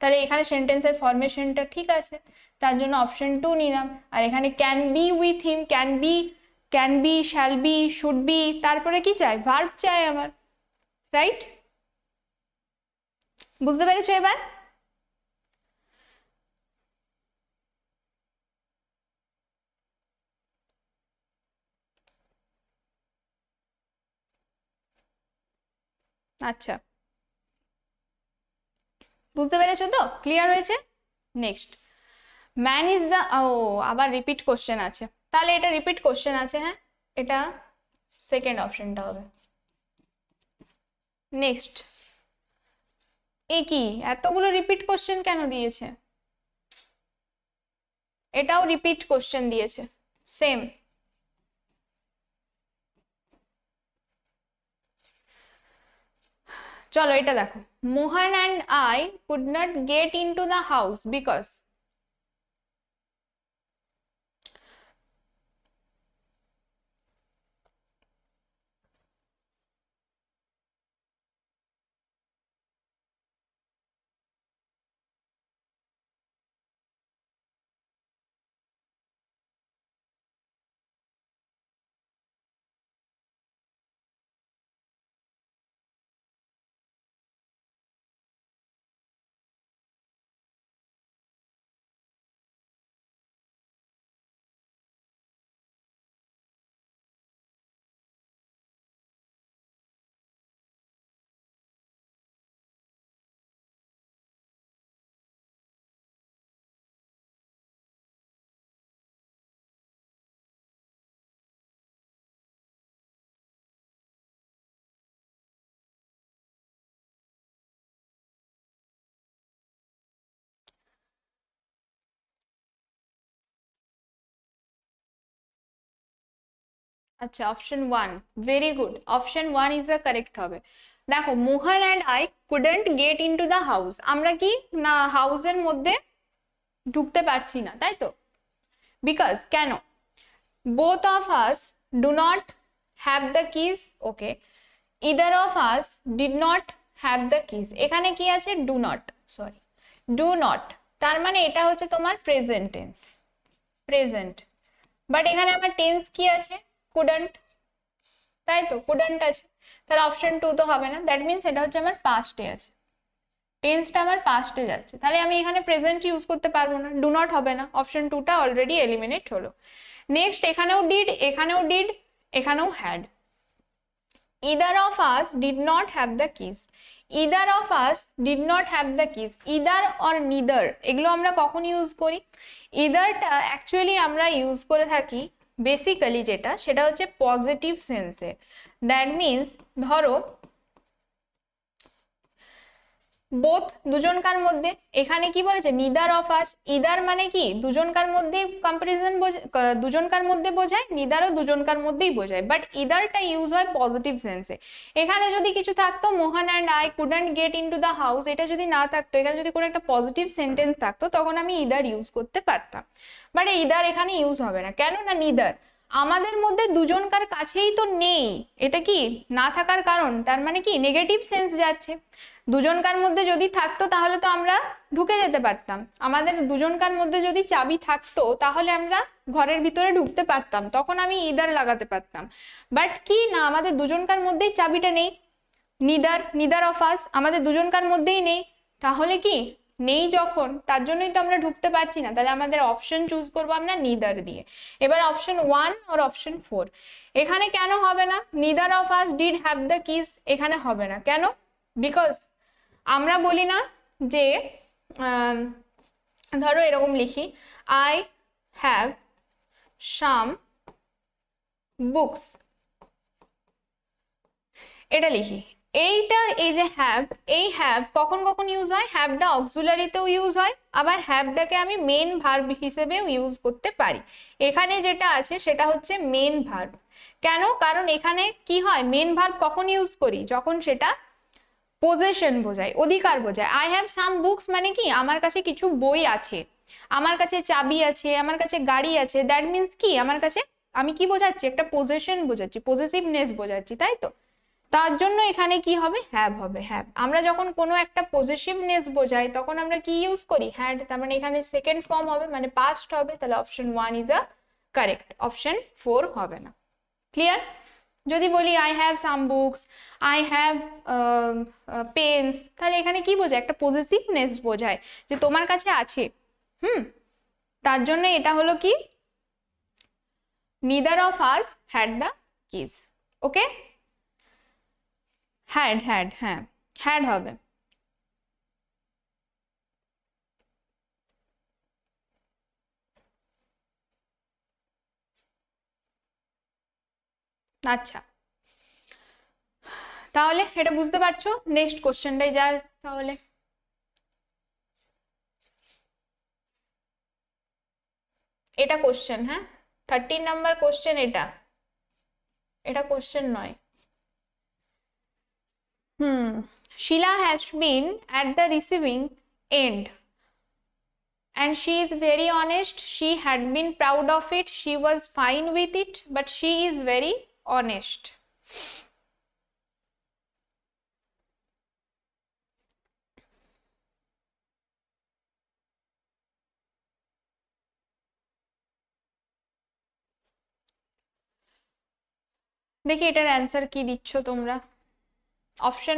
তাহলে এখানে সেন্টেন্সের ফরমেশনটা ঠিক আছে, তার জন্য অপশন 2 নিলাম, আর এখানে can be with him, can be, shall be, should be, তারপরে কি চাই ভার্ব চাই আমার, রাইট, বুঝতে পেরেছো এবার? আচ্ছা, বুঝতে পেরেছো তো, ক্লিয়ার হয়েছে? নেক্সট, ম্যান ইজ দ্য, ও আবার রিপিট কোশ্চেন আছে, তাহলে এটা রিপিট কোশ্চেন আছে, হ্যাঁ এটা সেকেন্ড অপশনটা হবে। নেক্সট, এ কি এতগুলো রিপিট কোশ্চেন কেন দিয়েছে, এটাও রিপিট কোশ্চেন দিয়েছে সেম, চলো এটা দেখো, Mohan and I could not get into the house because, আচ্ছা option one, very good, option one is the correct হবে। দেখো Mohan and I couldn't get into the house, আমরা কি না হাউসের মধ্যে ঢুকতে পারছি না, তাই তো? বিকজ কেন, both of us do not have the keys, okay, either of us did not have the keys, এখানে কি আছে do not, sorry do not, তার মানে এটা হচ্ছে তোমার প্রেজেন্ট টেন্স, প্রেজেন্ট, বাট এখানে আমার টেন্স কি আছে couldn't, তাই তো couldn't আছে, তাহলে অপশন টু তো হবে না, দ্যাট মিনস এটা হচ্ছে আমার পাস্টে আছে, টেন্সটা আমার পাস্টে যাচ্ছে, তাহলে আমি এখানে প্রেজেন্ট ইউজ করতে পারবো না, ডু নট হবে না, অপশন টুটা অলরেডি এলিমিনেট হলো। নেক্সট এখানেও ডিড, এখানেও ডিড, এখানেও had, either of us did not have the keys, either of us did not have the keys, either or neither এগুলো আমরা কখন ইউজ করি, eitherটা অ্যাকচুয়ালি আমরা ইউজ করে থাকি বেসিক্যালি যেটা সেটা হচ্ছে পজিটিভ সেন্সে, দ্যাট মিনস ধরো বোথ দুজনকার মধ্যে, এখানে কি বলেছে নিদার অফ আস, ইদার মানে কি দুজনকার মধ্যে কম্পারিজন, দুজনকার মধ্যে বোঝায়, নিদারও দুজনকার মধ্যেই বোঝায়, বাট ইদারটা ইউজ হয় পজিটিভ সেন্সে। এখানে যদি কিছু থাকতো Mohan and I couldn't get into the house, এটা যদি না থাকতো, এখানে যদি কোনো একটা পজিটিভ সেন্টেন্স থাকতো তখন আমি ইদার ইউজ করতে পারতাম, বাট ইদার এখানে ইউজ হবে না, কেন না নিদার আমাদের মধ্যে দুজনকার কাছেই তো নেই, এটা কি না থাকার কারণ, তার মানে কি নেগেটিভ সেন্স যাচ্ছে, দুজনকার মধ্যে যদি থাকতো তাহলে তো আমরা ঢুকে যেতে পারতাম, আমাদের দুজনকার মধ্যে যদি চাবি থাকতো তাহলে আমরা ঘরের ভিতরে ঢুকতে পারতাম, তখন আমি ইদার লাগাতে পারতাম, বাট কি না আমাদের দুজনকার মধ্যেই চাবিটা নেই, নিদার, নিদার অফ আস আমাদের দুজনকার মধ্যেই নেই, তাহলে কি নেই যখন, তার জন্যই তো আমরা ঢুকতে পারছি না, তাহলে আমাদের অপশন চুজ করবো আমরা নিদার দিয়ে। এবার অপশন ওয়ান আর অপশন ফোর, এখানে কেন হবে না, neither of us did have the kiss, এখানে হবে না কেন, বিকজ আমরা বলি না যে ধরো এরকম লিখি আই হ্যাভ সাম বুকস, এটা লিখি, এইটা এই যে হ্যাভ, এই হ্যাভ কখন কখন ইউজ হয়, হ্যাভটা অক্সিলারিতেও ইউজ হয়, আবার হ্যাভটাকে আমি মেন ভার্ব হিসেবেও ইউজ করতে পারি, এখানে যেটা আছে সেটা হচ্ছে মেন ভার্ব, কেন, কারণ এখানে কি হয় মেন ভার্ব কখন ইউজ করি, যখন সেটা পজেশন বোঝায়, অধিকার বোঝায়, আই হ্যাভ সাম বুকস মানে কি আমার কাছে কিছু বই আছে, আমার কাছে চাবি আছে, আমার কাছে গাড়ি আছে, দ্যাট মিনস কি আমার কাছে, আমি কি বোঝাচ্ছি একটা পজেশন বোঝাচ্ছি, পজেসিভনেস বোঝাচ্ছি, তাই তো, তার জন্য এখানে কি হবে হ্যাভ হবে, হ্যাভ, আমরা যখন কোনো একটা পজেসিভনেস বোঝাই তখন আমরা কি ইউজ করি হ্যাড, তার মানে এখানে সেকেন্ড ফর্ম হবে মানে পাস্ট হবে, তাহলে option one is a correct, option four হবে না, ক্লিয়ার? যদি বলি I have some books, I have pens, তাহলে এখানে কি বোঝায় একটা পজেসিভনেস বোঝায় যে তোমার কাছে আছে, তার জন্য এটা হলো কি neither of us had the keys, okay, had had, হ্যাঁ হ্যাড হবে, আচ্ছা তাহলে এটা বুঝতে পারছো, নেক্সট কোশ্চেনটাই যা, তাহলে এটা কোশ্চেন, হ্যাঁ 13 নাম্বার কোশ্চেন, এটা এটা কোশ্চেন নয়, Sheila has been at the receiving end and she is very honest. She had been proud of it. She was fine with it, but she is very honest. দেখি এটার answer কি দিচ্ছ তোমরা। Option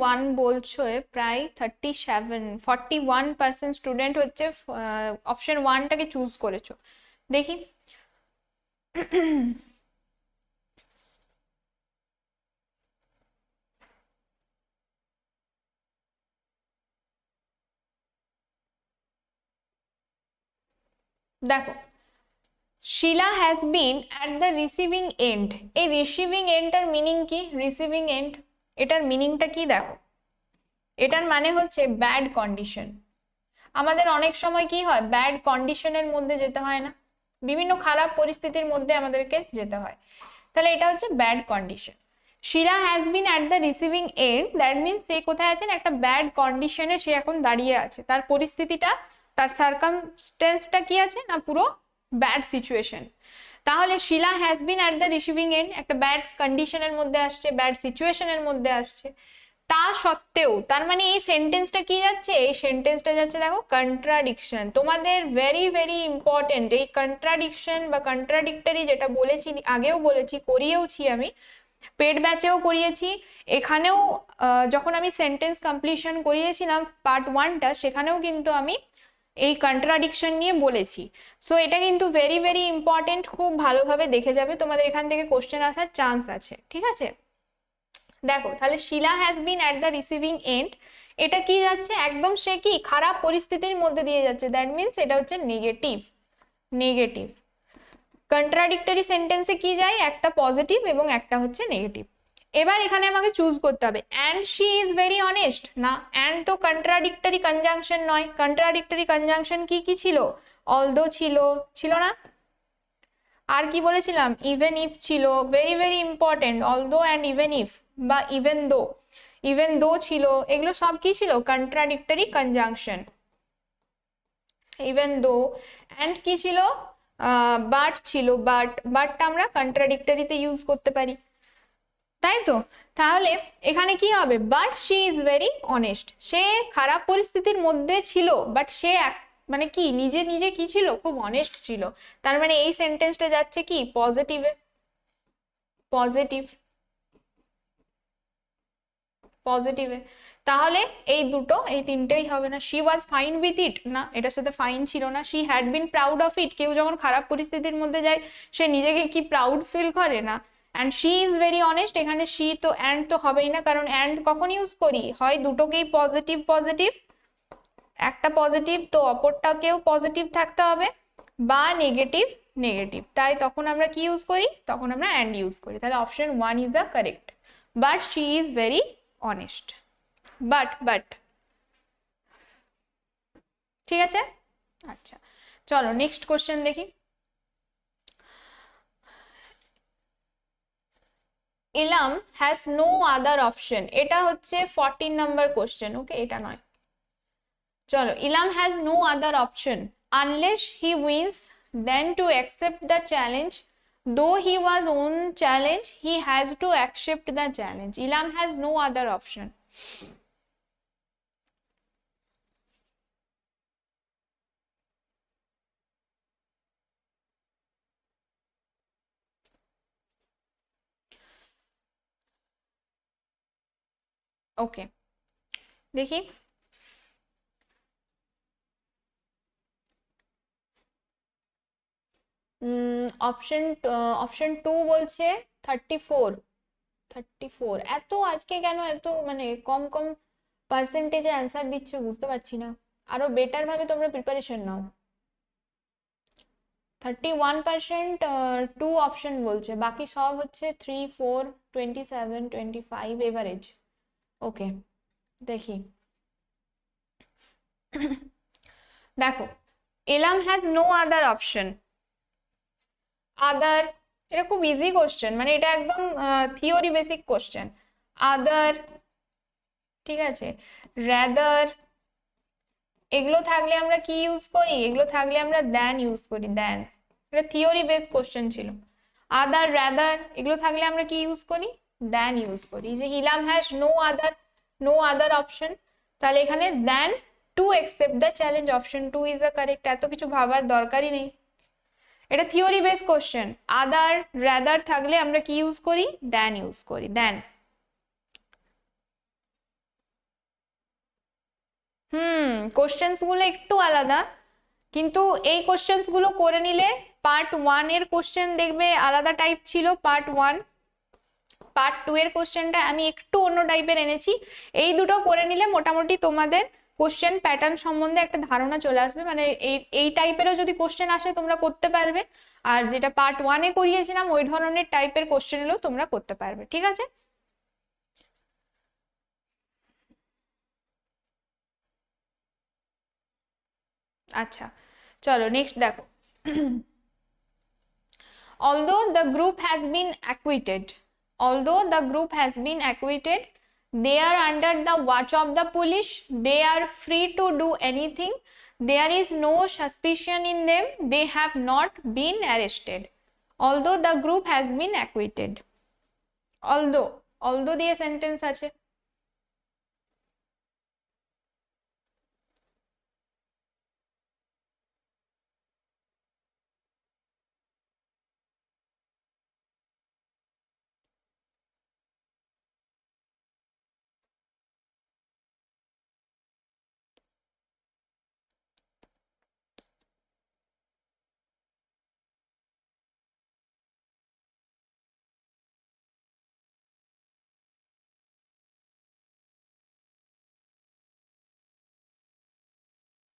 one বলছো প্রায় 41% student হচ্ছে option ওয়ানটাকে choose করেছো। দেখি দেখো, Sheela has been at the receiving end. এই রিসিভিং এন্ডটার মিনিং কি? রিসিভিং এন্ড এটার মিনিংটা কি দেখো, এটার মানে হচ্ছে ব্যাড কন্ডিশন। আমাদের অনেক সময় কি হয়, ব্যাড কন্ডিশনের মধ্যে যেতে হয় না, বিভিন্ন খারাপ পরিস্থিতির মধ্যে আমাদেরকে যেতে হয়, তাহলে এটা হচ্ছে bad condition. Sheela has been at the receiving end, that means সে কোথায় আছেন, একটা ব্যাড কন্ডিশনে সে এখন দাঁড়িয়ে আছে, তার পরিস্থিতিটা, তার সার্কামস্টেন্সটা কি আছে না, পুরো ব্যাড সিচুয়েশন। তাহলে Shila has been at the receiving end একটা ব্যাড কন্ডিশনের মধ্যে আসছে, ব্যাড সিচুয়েশনের মধ্যে আসছে, তা সত্ত্বেও, তার মানে এই সেন্টেন্সটা কি যাচ্ছে, এই সেন্টেন্সটা যাচ্ছে দেখো কন্ট্রাডিকশন। তোমাদের ভেরি ভেরি ইম্পর্টেন্ট এই কন্ট্রাডিকশন বা কন্ট্রাডিক্টরি, যেটা বলেছি আগেও বলেছি, করিয়েওছি আমি, পেড ব্যাচেও করিয়েছি, এখানেও যখন আমি সেন্টেন্স কমপ্লিশন করিয়েছিলাম পার্ট ওয়ানটা, সেখানেও কিন্তু আমি এই কন্ট্রাডিকশন নিয়ে বলেছি। সো এটা কিন্তু ভেরি ভেরি ইম্পর্টেন্ট, খুব ভালোভাবে দেখে যাবে, তোমাদের এখান থেকে কোশ্চেন আসার চান্স আছে, ঠিক আছে। দেখো তাহলে Shila has been at the receiving end, এটা কি যাচ্ছে, একদম সে কি খারাপ পরিস্থিতির মধ্যে দিয়ে যাচ্ছে, দ্যাট মিনস এটা হচ্ছে নেগেটিভ। নেগেটিভ কন্ট্রাডিক্টরি সেন্টেন্সে কি যায়, একটা পজিটিভ এবং একটা হচ্ছে নেগেটিভ। এবার এখানে আমাকে চুজ করতে হবে, and she is very honest, না অ্যান্ড তো কন্ট্রাডিক্টরি কনজাংশন নয়। কন্ট্রাডিক্টরি কনজাংশন কি কি ছিল, অলদো ছিল, ছিল না, আর কি বলেছিলাম, ইভেন ইফ ছিল, very very important, although and even if বা ইভেন দো, ইভেন দো ছিল, এগুলো সব কি ছিল, contradictory conjunction. Even though and কি ছিল, বাট ছিল, বাটটা আমরা কন্ট্রাডিক্টরিতে ইউজ করতে পারি, তাই তো। তাহলে এখানে কি হবে, but she is very honest, সে খারাপ পরিস্থিতির মধ্যে ছিল, বাট সে মানে কি নিজে নিজে কি ছিল, খুব অনেস্ট ছিল। তার মানে এই সেন্টেন্সটা যাচ্ছে কি পজিটিভে, পজিটিভ, পজিটিভে। তাহলে এই দুটো, এই তিনটেই হবে না। She was fine with it, না এটার সাথে ফাইন ছিল না। She had been proud of it, কেউ যখন খারাপ পরিস্থিতির মধ্যে যায় সে নিজেকে কি প্রাউড ফিল করে না। And she is very honest, এখানে শি তো অ্যান্ড তো হবেই না, কারণ অ্যান্ড কখন ইউজ করি, হয় দুটোকেই পজিটিভ পজিটিভ, একটা পজিটিভ তো অপরটাকেও পজিটিভ থাকতে হবে, বা নেগেটিভ নেগেটিভ, তাই তখন আমরা কি ইউজ করি, তখন আমরা অ্যান্ড ইউজ করি। তাহলে option one is the correct, but she is very honest, but ঠিক আছে। আচ্ছা চলো নেক্সট কোশ্চেন দেখি। Ilam has no other option, এটা হচ্ছে 14 নাম্বার কোশ্চেন, ওকে এটা নয়। চলো, Ilam has no other option unless he wins then to accept the challenge, though he was on challenge he has to accept the challenge. Ilam has no other option. ওকে দেখি, option two বলছে 34। এত আজকে কেন এত মানে কম কম পার্সেন্টেজে অ্যান্সার দিচ্ছে, বুঝতে পারছি না, আরো বেটার ভাবে তোমরা প্রিপারেশন নাও। 31% টু অপশন বলছে, বাকি সব হচ্ছে 3, 4, 27, 25 এভারেজ। ওকে দেখি, দেখো, এলাম হ্যাজ নো আদার অপশন, আদার এটা খুব ইজি কোশ্চেন, মানে এটা একদম থিওরি বেসিক কোশ্চেন। আদার, ঠিক আছে, রাদার, এগুলো থাকলে আমরা কি ইউজ করি? এগুলো থাকলে আমরা দ্যান ইউজ করি, দ্যান। এটা থিওরি বেসড কোশ্চেন ছিল। আদার, রাদার, এগুলো থাকলে আমরা কি ইউজ করি? দ্যান ইউজ করি। যে ইলাম হ্যাজ নো আদার অপশন, তাহলে এখানে than two accept the challenge, option 2 is the correct. এত কিছু ভাবার দরকারই নেই, এটা থিওরি বেসড কোশ্চেন। আদার, রাদার থাকলে আমরা কি ইউজ করি? দ্যান ইউজ করি, দ্যান। কোশ্চেন্স গুলো একটু আলাদা, কিন্তু এই কোশ্চেন্স গুলো করে নিলে পার্ট 1 এর কোশ্চেন দেখবে আলাদা টাইপ ছিল, পার্ট 1, পার্ট 2 এর কোশ্চেনটা আমি একটু অন্য টাইপের এনেছি। এই দুটো করে নিলে মোটামুটি তোমাদের কোশ্চেন প্যাটার্ন সম্বন্ধে একটা ধারণা চলে আসবে, মানে এই টাইপেরও যদি কোশ্চেন আসে তোমরা করতে পারবে, আর যেটা পার্ট 1 এ করিয়েছিলাম ওই ধরনের টাইপের কোশ্চেন এলেও তোমরা করতে পারবে, ঠিক আছে? আচ্ছা, চলো নেক্সট দেখো। Although the group has been acquitted, they are under the watch of the police, they are free to do anything, there is no suspicion in them, they have not been arrested. Although the group has been acquitted. Although দিয়ে sentence আছে।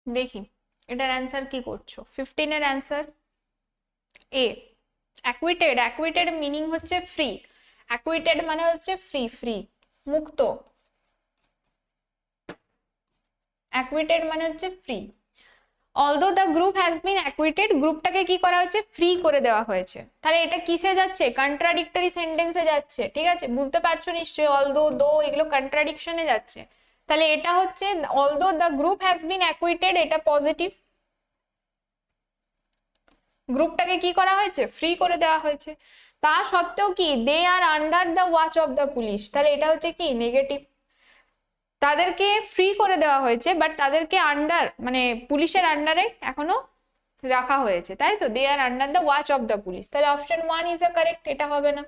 দেখি এটার answer কি করছো। 15 এর answer এ, acquitted meaning হচ্ছে free, acquitted মানে হচ্ছে ফ্রি, মুক্ত। অ্যাকুইটেড মানে হচ্ছে free. Although the group has been acquitted, গ্রুপটাকে কি করা হয়েছে? ফ্রি করে দেওয়া হয়েছে। তাহলে এটা কিসে যাচ্ছে? কন্ট্রাডিক্টরি সেন্টেন্সে যাচ্ছে, ঠিক আছে? বুঝতে পারছো নিশ্চয়ই, অলদো, দো, এগুলো কন্ট্রাডিকশনে যাচ্ছে। তাহলে এটা হচ্ছে although the group has been acquitted, এটা পজিটিভ। গ্রুপটাকে কি করা হয়েছে? ফ্রি করে দেওয়া হয়েছে। তা সত্ত্বেও কি? They are under the watch of the police, তাহলে এটা হচ্ছে কি? নেগেটিভ। তাদেরকে ফ্রি করে দেওয়া হয়েছে, বাট তাদেরকে আন্ডার, মানে পুলিশের আন্ডারে এখনো রাখা হয়েছে, তাই তো? They are under the watch of the police, তাহলে অপশন 1 ইজ আ কারেক্ট, এটা হবে না।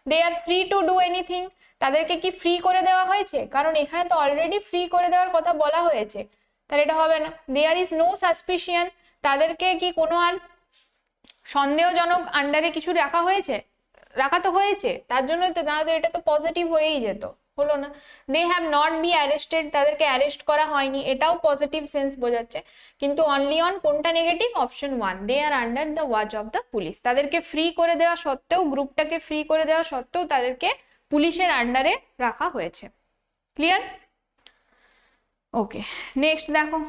They are free to do anything, তাদেরকে কি ফ্রি করে দেওয়া হয়েছে? কারণ এখানে তো অলরেডি ফ্রি করে দেওয়ার কথা বলা হয়েছে, তাহলে এটা হবে না। দেয়ার ইজ নো সাসপিশন, তাদেরকে কি কোনো আর সন্দেহজনক আন্ডারে কিছু রাখা হয়েছে? রাখা তো হয়েছে, তার জন্যই তো, না তো এটা তো পজিটিভ হয়েই যেত, হলো না। They have not be arrested, তাদেরকে অ্যারেস্ট করা হয়নি, এটাও পজিটিভ সেন্স বোঝাচ্ছে। কিন্তু অনলি অন কোনটা negative? Option 1, they are under the watch of the police, তাদেরকে ফ্রি করে দেওয়া সত্ত্বেও, গ্রুপটাকে ফ্রি করে দেওয়া সত্ত্বেও তাদেরকে পুলিশের আন্ডারে রাখা হয়েছে। ক্লিয়ার? ওকে, নেক্সট দেখো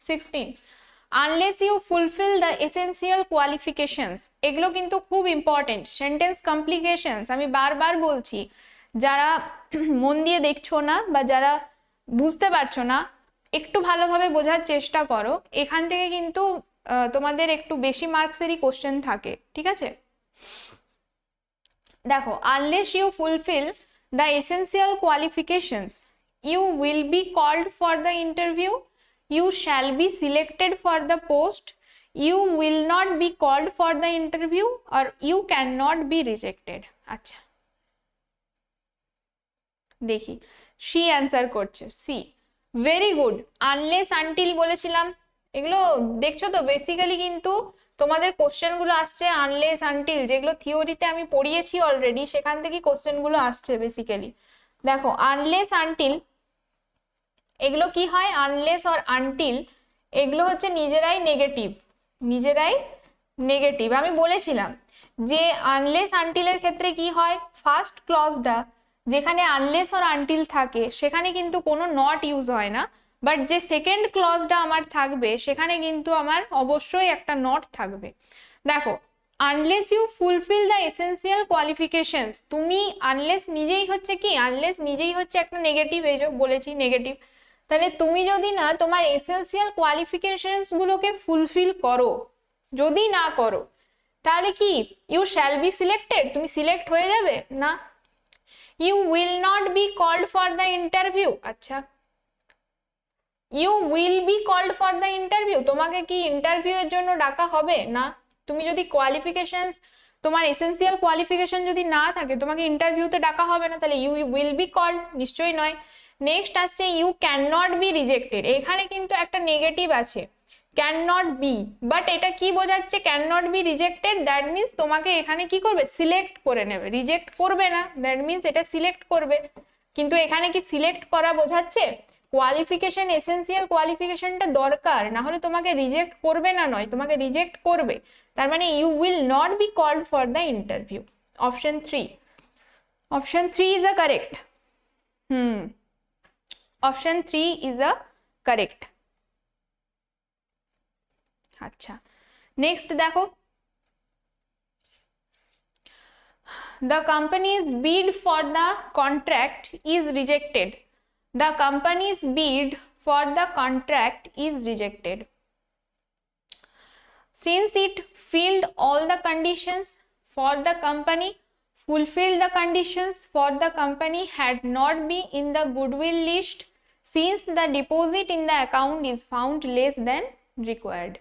16, unless you fulfil the essential qualifications, এগুলো কিন্তু খুব ইম্পর্টেন্ট। সেন্টেন্স কমপ্লিকেশনস আমি বারবার বলছি, যারা মন দিয়ে দেখছো না বা যারা বুঝতে পারছো না, একটু ভালোভাবে বোঝার চেষ্টা করো, এখান থেকে কিন্তু তোমাদের একটু বেশি মার্কসেরই কোশ্চেন থাকে, ঠিক আছে? দেখো, unless you fulfil the essential qualifications, you will be called for the interview, you shall be selected for the post, you will not be called for the interview, or you cannot be rejected। আচ্ছা দেখি, she answer করছে C. Very good. Unless until বলেছিলাম, এগুলো দেখছো তো basically কিন্তু তোমাদের question গুলো আসছে আনলেস আনটিল, যেগুলো থিওরিতে আমি পড়িয়েছি অলরেডি, সেখান থেকে কোশ্চেন গুলো আসছে বেসিক্যালি। দেখো, আনলেস আনটিল এগুলো কি হয়? আনলেস অর আনটিল এগুলো হচ্ছে নিজেরাই নেগেটিভ। আমি বলেছিলাম যে আনলেস আনটিলের ক্ষেত্রে কি হয়, ফার্স্ট ক্লজটা যেখানে আনলেস অর আনটিল থাকে সেখানে কিন্তু কোনো নট ইউজ হয় না, বাট যে সেকেন্ড ক্লজটা আমার থাকবে সেখানে কিন্তু আমার অবশ্যই একটা নট থাকবে। দেখো, unless you fulfil the essential qualifications, তুমি আনলেস নিজেই হচ্ছে কি, আনলেস নিজেই হচ্ছে একটা নেগেটিভ, এই যে বলেছি নেগেটিভ, তাহলে তুমি যদি না তোমার এসেন্সিয়াল কোয়ালিফিকেশনস গুলোকে ফুলফিল করো, যদি না করো, তাহলে কি ইউ শ্যাল বি সিলেক্টেড, তুমি সিলেক্ট হয়ে যাবে না। You will not be called for the interview, আচ্ছা you will be called for the interview, তোমাকে কি ইন্টারভিউ এর জন্য ডাকা হবে না। তুমি যদি কোয়ালিফিকেশনস, তোমার এসেন্সিয়াল কোয়ালিফিকেশন যদি না থাকে, তোমাকে ইন্টারভিউতে ডাকা হবে না, তাহলে ইউ উইল বি কল্ড, নিশ্চয়ই নয়। নেক্সট আসছে you can not be rejected, এখানে কিন্তু একটা নেগেটিভ আছে, ক্যান নট বি, বাট এটা কি বোঝাচ্ছে, can not be rejected, that means তোমাকে এখানে কি করবে, সিলেক্ট করে নেবে, রিজেক্ট করবে না, দ্যাট মিনস এটা সিলেক্ট করবে। কিন্তু এখানে কি সিলেক্ট করা বোঝাচ্ছে, কোয়ালিফিকেশন, এসেন্সিয়াল কোয়ালিফিকেশনটা দরকার, না হলে তোমাকে রিজেক্ট করবে না, নয় তোমাকে রিজেক্ট করবে, তার মানে you will not be called for the interview. Option 3, option 3 is a correct. Option 3 is a correct. আচ্ছা নেক্সট দেখো, the company's bid for the contract is rejected, the company's bid for the contract is rejected since it filled all the conditions for the company, fulfilled the conditions for the company, had not been in the goodwill list, since the deposit in the account is found less than required.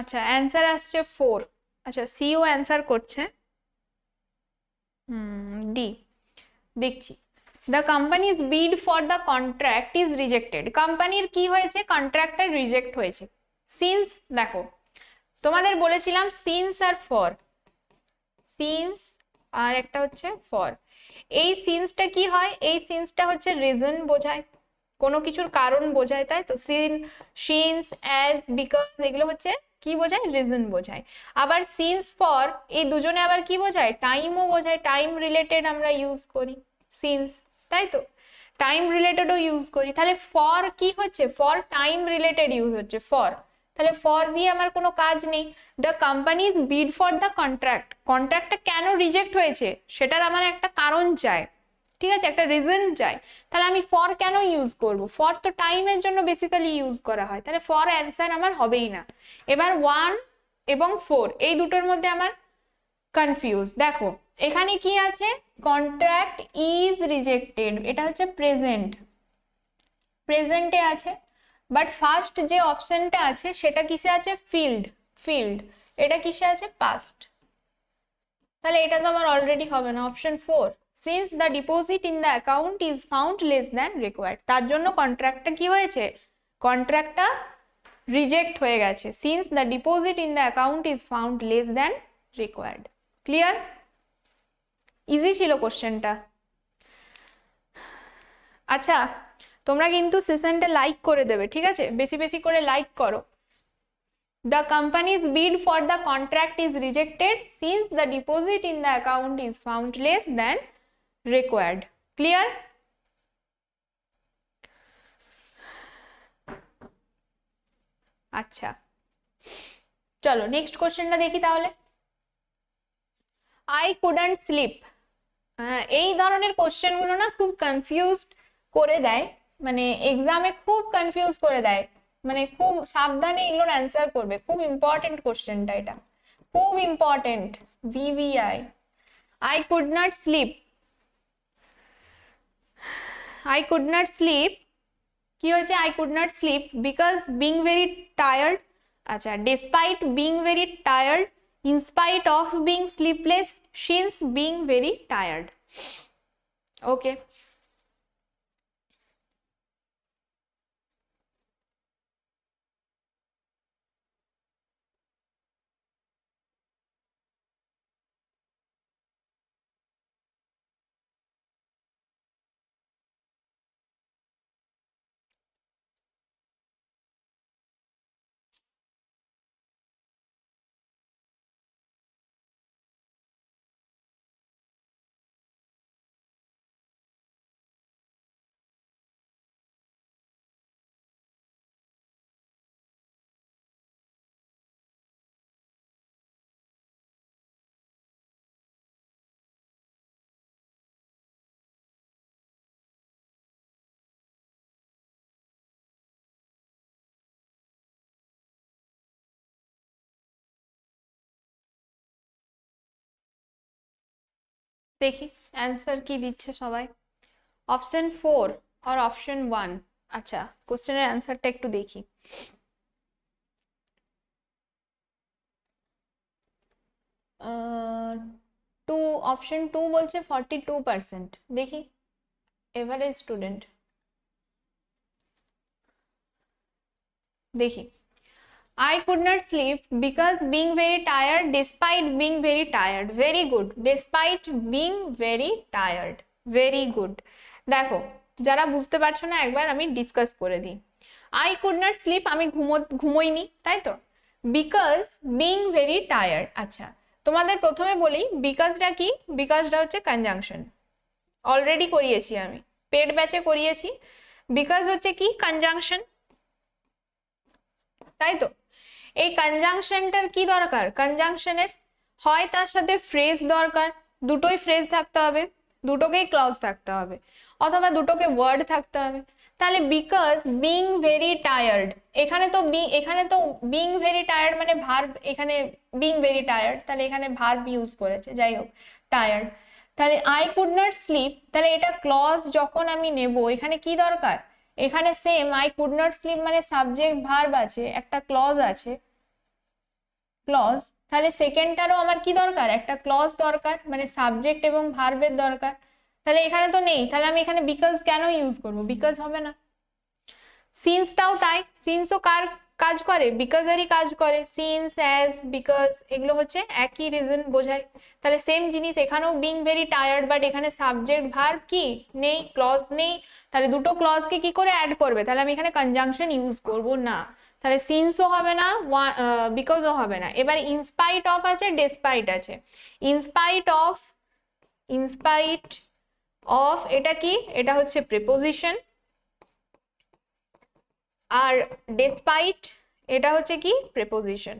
আচ্ছা answer আসছে 4, আচ্ছা সিও answer করছে D, দেখছি। The company's bid for the contract is rejected, কোম্পানির কি হয়েছে, কন্ট্রাক্টটা reject হয়েছে। সিন্স, দেখো তোমাদের বলেছিলাম সিন্স আর ফর, সিন্স আর একটা হচ্ছে ফর, এই সিন্সটা কি হয়, এই সিন্সটা হচ্ছে রিজন বোঝায়, কোনো কিছুর কারণ বোঝায়, তাই তো সিন্স, অ্যাজ, বিকজ, এগুলো হচ্ছে কি বোঝায়, রিজন বোঝায়। আবার সিন্স ফর, এই দুজনে আবার কি বোঝায়, টাইমও বোঝায়, টাইম রিলেটেড আমরা ইউজ করি সিন্স, তাই তো টাইম রিলেটেডও ইউজ করি। তাহলে ফর কি হচ্ছে, ফর টাইম রিলেটেড ইউজ হচ্ছে ফর, তাহলে ফর দিয়ে আমার কোনো কাজ নেই। The company bid for the contract, কন্ট্রাক্টটা কেন রিজেক্ট হয়েছে সেটার আমার একটা কারণ চাই, ঠিক আছে, একটা রিজন চাই, তাহলে আমি ফর কেন ইউজ করব, ফর তো টাইমের জন্য বেসিক্যালি ইউজ করা হয়, তাহলে ফর অ্যান্সার আমার হবেই না। এবার 1 এবং 4 এই দুটোর মধ্যে আমার কনফিউজ। দেখো এখানে কি আছে, কন্ট্রাক্ট ইজ রিজেক্টেড, এটা হচ্ছে প্রেজেন্ট, প্রেজেন্টে আছে, বাট ফার্স্ট যে অপশনটা আছে সেটা কিসে আছে, ফিল্ড, ফিল্ড, এটা কিসে আছে, পাস্ট, তাহলে এটা তো আমার অলরেডি হবে না। Option 4, since the deposit in the account is found less than required, তার জন্য কন্ট্রাক্টটা কি হয়েছে, কন্ট্রাক্টটা রিজেক্ট হয়ে গেছে, since the deposit in the account is found less than required. Clear, easy ছিল কোশ্চেনটা। আচ্ছা তোমরা কিন্তু সেশনটা লাইক করে দেবে, ঠিক আছে, বেশি বেশি করে লাইক করো। The company's bid for the contract is rejected since the deposit in the account is found less than required. Clear? আচ্ছা চলো নেক্সট কোশ্চেনটা দেখি তাহলে। I couldn't sleep, এই ধরনের কোশ্চেন গুলো না খুব কনফিউজড করে দেয়, মানে এক্সামে খুব কনফিউজ করে দেয়, মানে খুব সাবধানে এগুলোর অ্যান্সার করবে, খুব ইম্পর্টেন্ট কোশ্চেনটা, এটা খুব important. VVI, I could not sleep, I could not sleep কি হয়েছে, I could not sleep because being very tired, আচ্ছা despite being very tired, in spite of being sleepless, since being very tired. Okay, দেখি answer কি দিচ্ছে সবাই, option 4 আর option 1। আচ্ছা কোশ্চেনের অ্যান্সারটা একটু দেখি। টু, অপশন 2 বলছে 42%, দেখি এভারেজ স্টুডেন্ট, দেখি I could not sleep because being very tired despite being very tired. Very good. Despite being very tired. Very good. দেখো যারা বুঝতে পারছো না একবার আমি ডিসকাস করে দিই। I could not sleep, আমি ঘুমোইনি, তাই তো? Because being very tired. আচ্ছা তোমাদের প্রথমে বলি বিকজটা কি, বিকজটা হচ্ছে কনজাংশন, অলরেডি করিয়েছি আমি, পেড ব্যাচে করিয়েছি। বিকজ হচ্ছে কি কনজাংশন, তাই তো? এই কনজাংশনটার কি দরকার, কনজাংশনের হয় তার সাথে ফ্রেজ দরকার, দুটোই ফ্রেজ থাকতে হবে, দুটোকেই ক্লজ থাকতে হবে, অথবা দুটোকে ওয়ার্ড থাকতে হবে। তাহলে বিকজ বিং ভেরি টায়ার্ড, এখানে তো বিং ভেরি টায়ার্ড মানে ভার্ব, এখানে বিং ভেরি টায়ার্ড, তাহলে এখানে ভার্ব ইউজ করেছে, যাই হোক টায়ার্ড। তাহলে আই কুড নট স্লিপ, তাহলে এটা ক্লজ যখন আমি নেব এখানে কি দরকার, এখানে same I could not slip মানে সাবজেক্ট ভার্ব আছে, একটা ক্লজ আছে, ক্লজ, তাহলে সেকেন্ডটারও আমার কি দরকার, একটা ক্লজ দরকার, মানে সাবজেক্ট এবং ভার্বের দরকার। তাহলে এখানে তো নেই, তাহলে আমি এখানে বিকজ কেন ইউজ করব, বিকজ হবে না। সিন্সটাও তাই, সিন্সও কার কাজ করে, বিকজেরই কাজ করে, সিন্স অ্যাজ বিকজ এগুলো হচ্ছে একই রিজন বোঝায়। তাহলে সেম জিনিস এখানেও বিং ভেরি টায়ার্ড, বাট এখানে সাবজেক্ট ভার্ব কি নেই, ক্লজ নেই, তাহলে দুটো ক্লজকে কি করে অ্যাড করবে, তাহলে আমি এখানে কনজাংশন ইউজ করব না, তাহলে সিন্সও হবে না, বিকজও হবে না। এবার ইনস্পাইট অফ আছে, ডেসপাইট আছে, ইনস্পাইট অফ, ইনস্পাইট অফ এটা কি, এটা হচ্ছে প্রিপোজিশন, আর ডেসপাইট এটা হচ্ছে কি প্রিপোজিশন।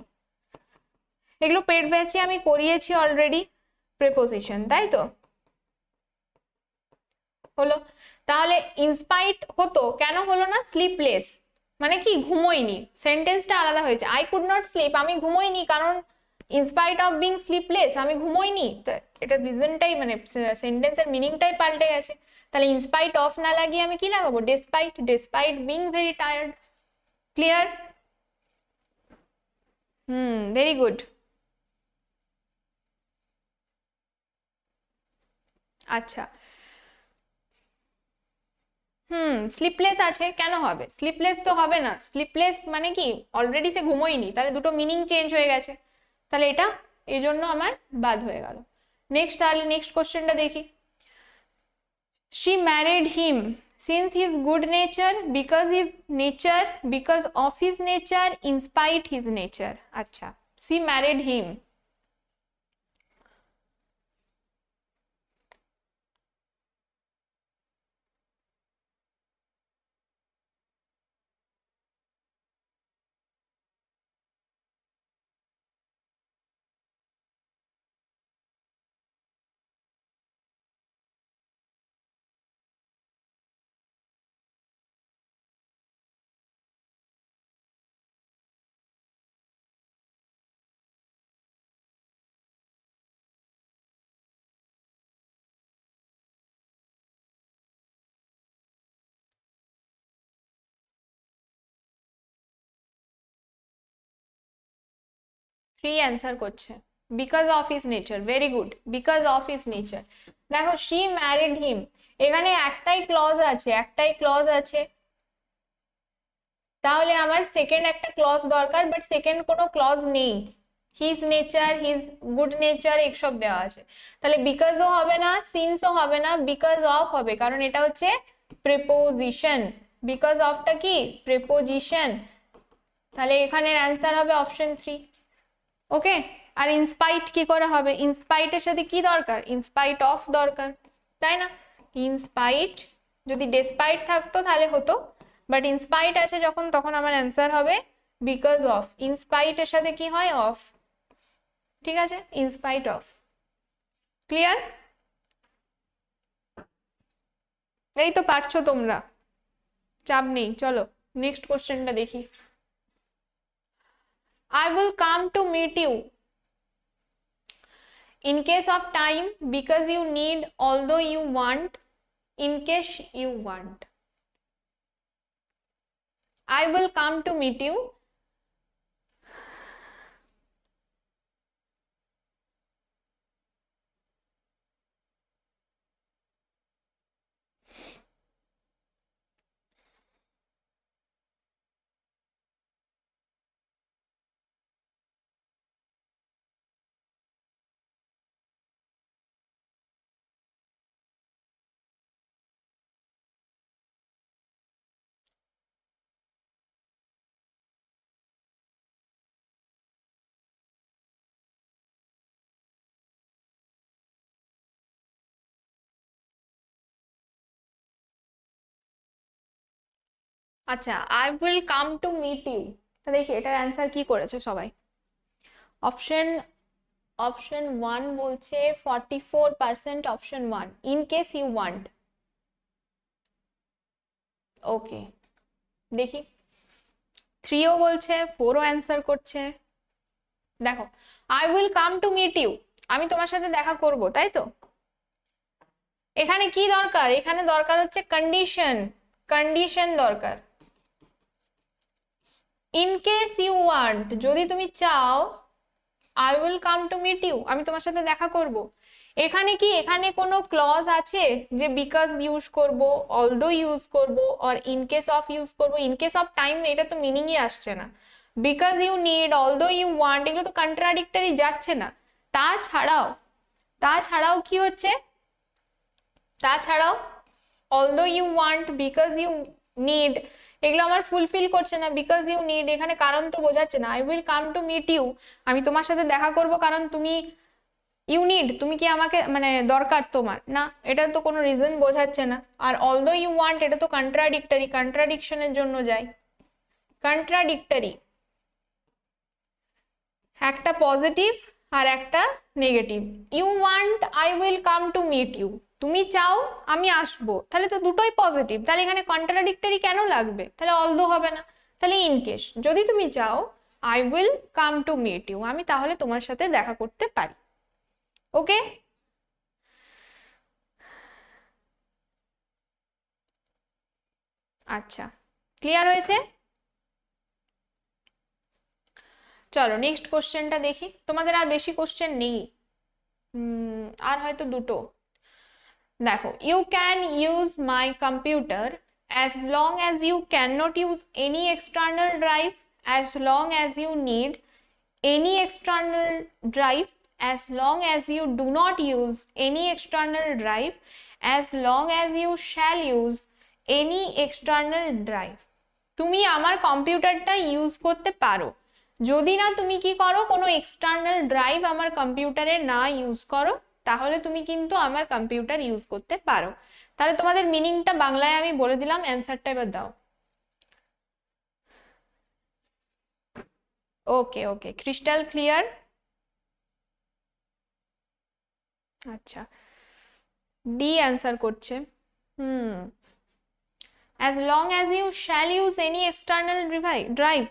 এগুলো পেড ব্যাচে আমি করিয়েছি অলরেডি, প্রিপোজিশন, তাই তো? হলো, তাহলে ইনস্পাইট হতো, কেন হলো না, স্লিপলেস মানে কি ঘুমোইনি, সেন্টেন্সটা আলাদা হয়েছে। আই কুড নট স্লিপ, আমি ঘুমোইনি কারণ ইনস্পাইট অফ বিং স্লিপলেস আমি ঘুমোইনি, এটা রিজনটাই মানে সেন্টেন্সের মিনিংটাই পাল্টে গেছে। তাহলে ইনস্পাইট অফ না লাগিয়ে আমি কি লাগাবো, despite, despite being very tired. Clear? Very good. আচ্ছা স্লিপলেস আছে, কেন হবে, স্লিপলেস তো হবে না, স্লিপলেস মানে কি অলরেডি সে ঘুমোয়নি, তাহলে দুটো মিনিং চেঞ্জ হয়ে গেছে, তাহলে এটা এই জন্য আমার বাদ হয়ে গেল। নেক্সট, তাহলে নেক্সট কোশ্চেনটা দেখি। she married him since his good nature, because his nature, because of his nature, in spite his nature। আচ্ছা she married him, Shree answer করছে because of his nature, very good, because of his nature. দেখো she married him, এখানে একটাই clause আছে, তাহলে আমার second একটা clause দরকার, বাট সেকেন্ড কোনো ক্লজ নেই। His nature, his good nature এইসব দেওয়া আছে, তাহলে বিকজও হবে না, সিন্সও হবে না, বিকজ অফ হবে, কারণ এটা হচ্ছে প্রিপোজিশন। বিকজ অফটা কি প্রিপোজিশন, তাহলে এখানের অ্যান্সার হবে অপশন 3। ওকে, আর ইনস্পাইট কি করে হবে? ইনস্পাইটের সাথে কি দরকার? ইনস্পাইট অফ দরকার, তাই না? ইনস্পাইট, যদি ডেসপাইট থাকতো তাহলে হতো, বাট ইনস্পাইট আছে যখন, তখন আমার অ্যান্সার হবে বিকজ অফ। ইনস্পাইটের সাথে কি হয়? অফ, ঠিক আছে, ইনস্পাইট অফ। ক্লিয়ার? এই তো পারছো তোমরা, চাপ নেই। চলো নেক্সট কোশ্চেনটা দেখি। I will come to meet you in case of time, because you need, although you want, in case you want. I will come to meet you. আচ্ছা, I will come to meet you, দেখি এটার answer কি করেছে সবাই। Option option 1 বলছে 44%, option 1 in case you want. Okay, দেখি 3ও বলছে, 4ও অ্যান্সার করছে। দেখো, I will come to meet you, আমি তোমার সাথে দেখা করব, তাই তো? এখানে কি দরকার? এখানে দরকার হচ্ছে কন্ডিশন, কন্ডিশন দরকার। ইন কেস ইউ ওয়ান্ট, যদি তুমি চাও, I will come to meet you, আমি তোমার সাথে দেখা করব। এখানে কি, এখানে কোনো ক্লজ আছে যে বিকজ ইউজ করব, অলদো ইউজ করব, or in case of use করব? ইন কেস অফ টাইম এটা তো মিনিংই আসছে না। Because you need, although you want, এগুলো তো কন্ট্রাডিক্টরি যাচ্ছে না। তাছাড়াও তাছাড়াও কি হচ্ছে, তাছাড়াও although you want, because you need, এগুলো আমার ফুলফিল করছে না। বিকজ ইউ নিড এখানে কারণ তো বোঝাচ্ছে না। I will come to meet you, আমি তোমার সাথে দেখা করব কারণ তুমি, ইউ নিড, তুমি কি আমাকে, মানে দরকার তোমার না, এটা তো কোনো রিজন বোঝাচ্ছে না। আর অলদো ইউ ওয়ান্ট এটা তো কন্ট্রাডিক্টরি, কন্ট্রাডিকশনের জন্য যায়, কন্ট্রাডিক্টরি, একটা পজিটিভ আর একটা negative. You want, I will come to meet you, তুমি চাও আমি আসবো, তাহলে তো দুটোই পজিটিভ, তাহলে এখানে কন্ট্রাডিক্টরি কেন লাগবে? তাহলে অলদো হবে না, তাহলে ইন কেস, যদি তুমি চাও I will come to meet you, আমি তাহলে তোমার সাথে দেখা করতে পারি। ওকে, আচ্ছা, ক্লিয়ার হয়েছে? চলো নেক্সট কোশ্চেনটা দেখি। তোমাদের আর বেশি কোশ্চেন নেই, আর হয়তো দুটো। দেখো, you can use my computer as long as you cannot use any external drive, as long as you need any external drive, as long as you do not use any external drive, as long as you shall use any external drive। তুমি আমার কম্পিউটারটা use করতে পারো, যদি না তুমি কি করো, কোনো এক্সটার্নাল ড্রাইভ আমার কম্পিউটারে না ইউজ করো, তাহলে তুমি কিন্তু আমার কম্পিউটার ইউজ করতে পারো। তাহলে তোমাদের মিনিংটা বাংলায় আমি বলে দিলাম, অ্যান্সারটা এবার দাও। ওকে ওকে, ক্রিস্টাল ক্লিয়ার। আচ্ছা, ডি অ্যান্সার করছে। হুম, as long as you shall use any external drive।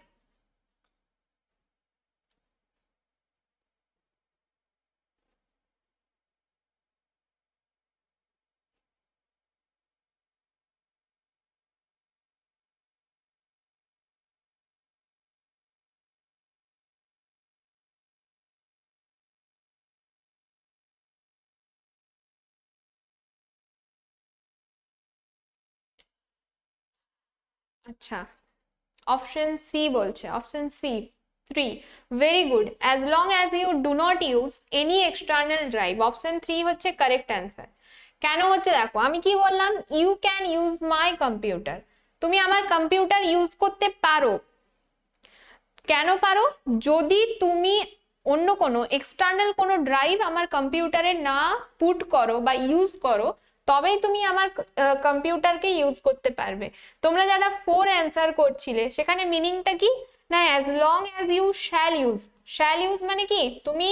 আচ্ছা, অপশন সি বলছে, option C 3, very good, as long as you do not use any external drive, option 3 হচ্ছে কারেক্ট অ্যান্সার। কেন হচ্ছে দেখো, আমি কি বললাম, you can use my computer, তুমি আমার কম্পিউটার ইউজ করতে পারো। কেন পারো? যদি তুমি অন্য কোনো এক্সটার্নাল কোনো ড্রাইভ আমার কম্পিউটারে না পুট করো বা ইউজ করো, তবেই তুমি আমার কম্পিউটারকে ইউজ করতে পারবে। তোমরা যারা 4 অ্যান্সার করছিলে সেখানে মিনিংটা কি না, as long as you shall use, shall use মানে কি তুমি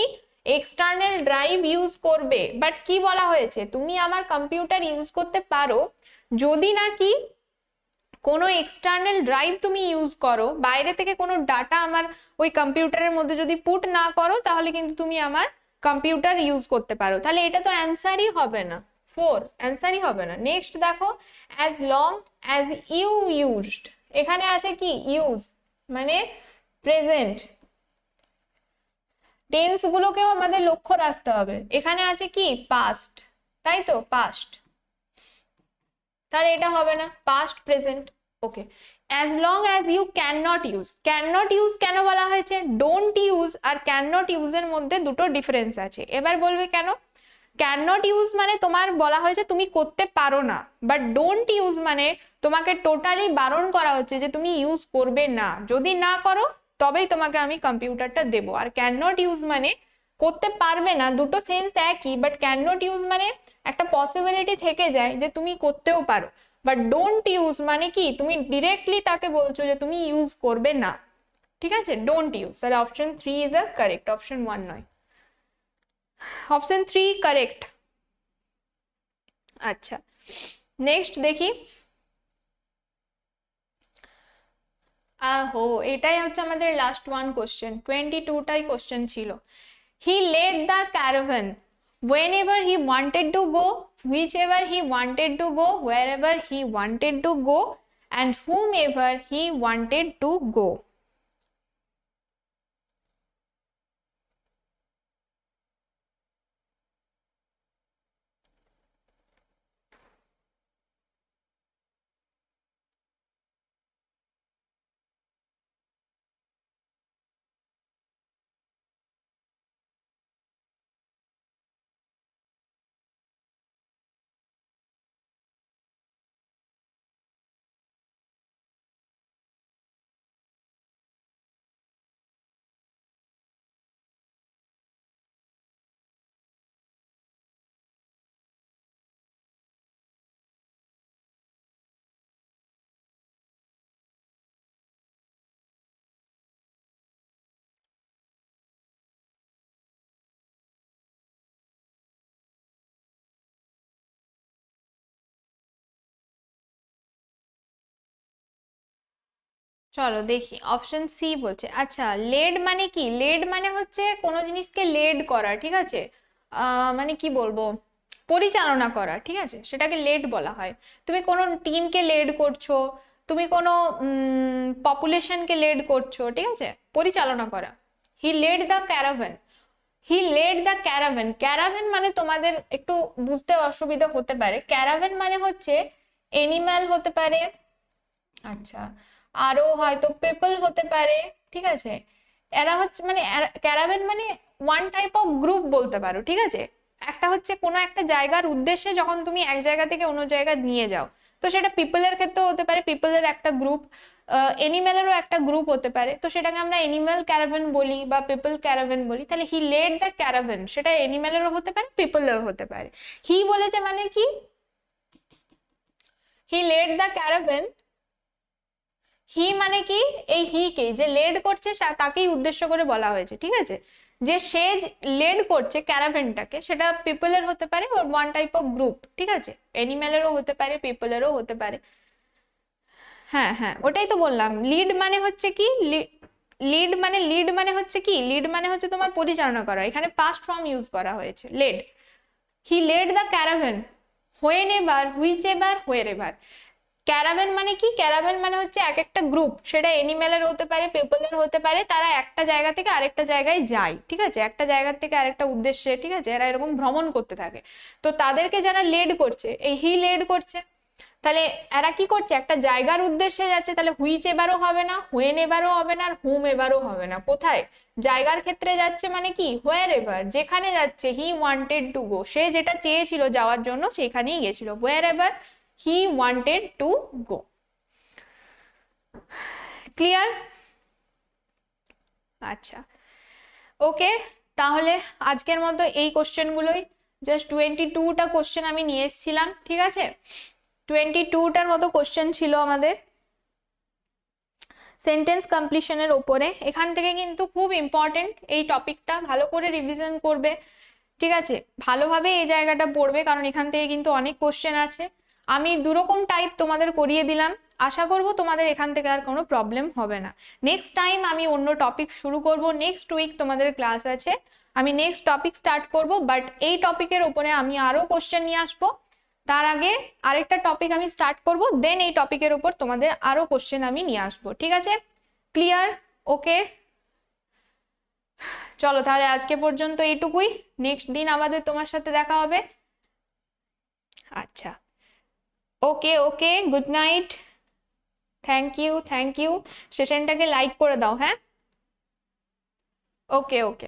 এক্সটার্নাল ড্রাইভ ইউজ করবে, বাট কি বলা হয়েছে, তুমি আমার কম্পিউটার ইউজ করতে পারো যদি না কি কোনো এক্সটার্নাল ড্রাইভ তুমি ইউজ করো, বাইরে থেকে কোনো ডাটা আমার ওই কম্পিউটারের মধ্যে যদি পুট না করো, তাহলে কিন্তু তুমি আমার কম্পিউটার ইউজ করতে পারো। তাহলে এটা তো অ্যান্সারই হবে না, 4 অ্যান্সারই হবে না। নেক্সট দেখো, as long as you used, এখানে আছে কি ইউজ মানে প্রেজেন্ট, টেন্স গুলোকেও আমাদের লক্ষ্য রাখতে হবে। এখানে আছে কি পাস্ট, তাই তো পাস্ট, তাহলে এটা হবে না, past present. Okay, as long as you can not use, can not use কেন বলা হয়েছে, ডোন্ট ইউজ আর ক্যান নট ইউজের মধ্যে দুটো ডিফারেন্স আছে। এবার বলবে কেন, ক্যান নট ইউজ মানে তোমার বলা হয়েছে তুমি করতে পারো না, বাট ডোন্ট ইউজ মানে তোমাকে টোটালি বারণ করা হচ্ছে যে তুমি ইউজ করবে না, যদি না করো তবেই তোমাকে আমি কম্পিউটারটা দেবো। আর ক্যান নট ইউজ মানে করতে পারবে না, দুটো সেন্স একই, বাট ক্যান নট ইউজ মানে একটা পসিবিলিটি থেকে যায় যে তুমি করতেও পারো, বাট ডোন্ট ইউজ মানে কি তুমি ডিরেক্টলি তাকে বলছো যে তুমি ইউজ করবে না, ঠিক আছে, ডোন্ট ইউজ। তাহলে option 3 is a correct, option 1 নয়, অপশন 3 কারেক্ট। আচ্ছা, নেক্সট দেখি, আহো এটাই হচ্ছে আমাদের লাস্ট ওয়ান কোশ্চেন, 22টাই কোশ্চেন ছিল। He led the caravan whenever he wanted to go, whichever he wanted to go, wherever he wanted to go, and whomever he wanted to go. চলো দেখি, অপশন সি বলছে। আচ্ছা, lead মানে কি, lead মানে হচ্ছে কোনো জিনিসকে লেড করা, ঠিক আছে, মানে কি বলবো, পরিচালনা করা, ঠিক আছে, সেটাকে লেড বলা হয়। তুমি কোনো টিমকে লেড করছো, তুমি কোনো পপুলেশনকে লেড করছো, ঠিক আছে, পরিচালনা করা। He led the caravan, he led the caravan, caravan মানে তোমাদের একটু বুঝতে অসুবিধা হতে পারে, ক্যারাভেন মানে হচ্ছে এনিম্যাল হতে পারে, আচ্ছা, আরো হয়তো পিপল হতে পারে, ঠিক আছে, এরা হচ্ছে মানে ক্যারাভেন মানে ওয়ান টাইপ অফ গ্রুপ বলতে পারো, ঠিক আছে। একটা হচ্ছে কোনো একটা জায়গার উদ্দেশ্যে যখন তুমি এক জায়গা থেকে অন্য জায়গায় নিয়ে যাও, তো সেটা পিপলের ক্ষেত্রেও হতে পারে, পিপলের একটা গ্রুপ, এনিম্যালেরও একটা গ্রুপ হতে পারে, তো সেটাকে আমরা এনিম্যাল ক্যারাভেন বলি বা পিপল ক্যারাভেন বলি। তাহলে হি লেড দ্য ক্যারাভেন, সেটা এনিম্যালেরও হতে পারে, পিপলেরও হতে পারে। হি বলেছে মানে কি, হি লেড দ্য ক্যারাভেন, হি মানে কি, এই হি কে যে লেড করছে তাকেই উদ্দেশ্য করে বলা হয়েছে, ঠিক আছে, যে সে লেড করছে ক্যারাভেনটাকে, সেটা পিপলের হতে পারে, ওর ওয়ান টাইপ অফ গ্রুপ, ঠিক আছে, এনিম্যালেরও হতে পারে, পিপলেরও হতে পারে। হ্যাঁ হ্যাঁ, ওটাই তো বললাম, লিড মানে হচ্ছে কি, লিড মানে হচ্ছে কি, লিড মানে হচ্ছে তোমার পরিচালনা করা, এখানে পাস্ট ফর্ম ইউজ করা হয়েছে, led. He led the caravan whenever, whichever, wherever. Caravan মানে কি, ক্যারাভেন মানে হচ্ছে এক একটা গ্রুপ, সেটা এনিম্যালের হতে পারে, পিপলের হতে পারে, তারা একটা জায়গা থেকে আরেকটা জায়গায় যায়, ঠিক আছে, একটা জায়গা থেকে আরেকটা উদ্দেশ্যে, ঠিক আছে, এরা এরকম ভ্রমণ করতে থাকে, তো তাদেরকে যারা লেড করছে, এই হি লেড করছে। তাহলে এরা কি করছে, একটা জায়গার উদ্দেশ্যে যাচ্ছে, তাহলে হুইচ এবারও হবে না, হোয়েন এবারও হবে না, আর হুম এবারও হবে না। কোথায়, জায়গার ক্ষেত্রে যাচ্ছে মানে কি, হোয়ার এভার, যেখানে যাচ্ছে, হি ওয়ান্টেড টু গো, সে যেটা চেয়েছিল যাওয়ার জন্য সেখানেই গেছিল, where he wanted to go. Clear? আচ্ছা, ওকে, তাহলে আজকের মতো এই কোশ্চেনগুলোই, জাস্ট 22টা কোশ্চেন আমি নিয়ে এসেছিলাম, ঠিক আছে? 22টার মতো কোশ্চেন ছিল আমাদের সেন্টেন্স কমপ্লিশনের ওপরে। এখান থেকে কিন্তু খুব ইম্পর্টেন্ট এই টপিকটা, ভালো করে রিভিশন করবে, ঠিক আছে? ভালোভাবে এই জায়গাটা পড়বে, কারণ এখান থেকে কিন্তু অনেক কোশ্চেন আছে। আমি দুরকম টাইপ তোমাদের করিয়ে দিলাম, আশা করব তোমাদের এখান থেকে আর কোনো প্রবলেম হবে না। নেক্সট টাইম আমি অন্য টপিক শুরু করব, নেক্সট উইক তোমাদের ক্লাস আছে, আমি নেক্সট টপিক স্টার্ট করব, বাট এই টপিকের উপরে আমি আরো কোশ্চেন নিয়ে আসবো। তার আগে আরেকটা টপিক আমি স্টার্ট করব, দেন এই টপিকের উপর তোমাদের আরো কোশ্চেন আমি নিয়ে আসবো, ঠিক আছে? ক্লিয়ার? ওকে, চলো তাহলে আজকে পর্যন্ত এইটুকুই, নেক্সট দিন আমাদের তোমার সাথে দেখা হবে। আচ্ছা, okay okay, good night, thank you thank you. সেশনটাকে লাইক করে দাও, হ্যাঁ? ওকে ওকে।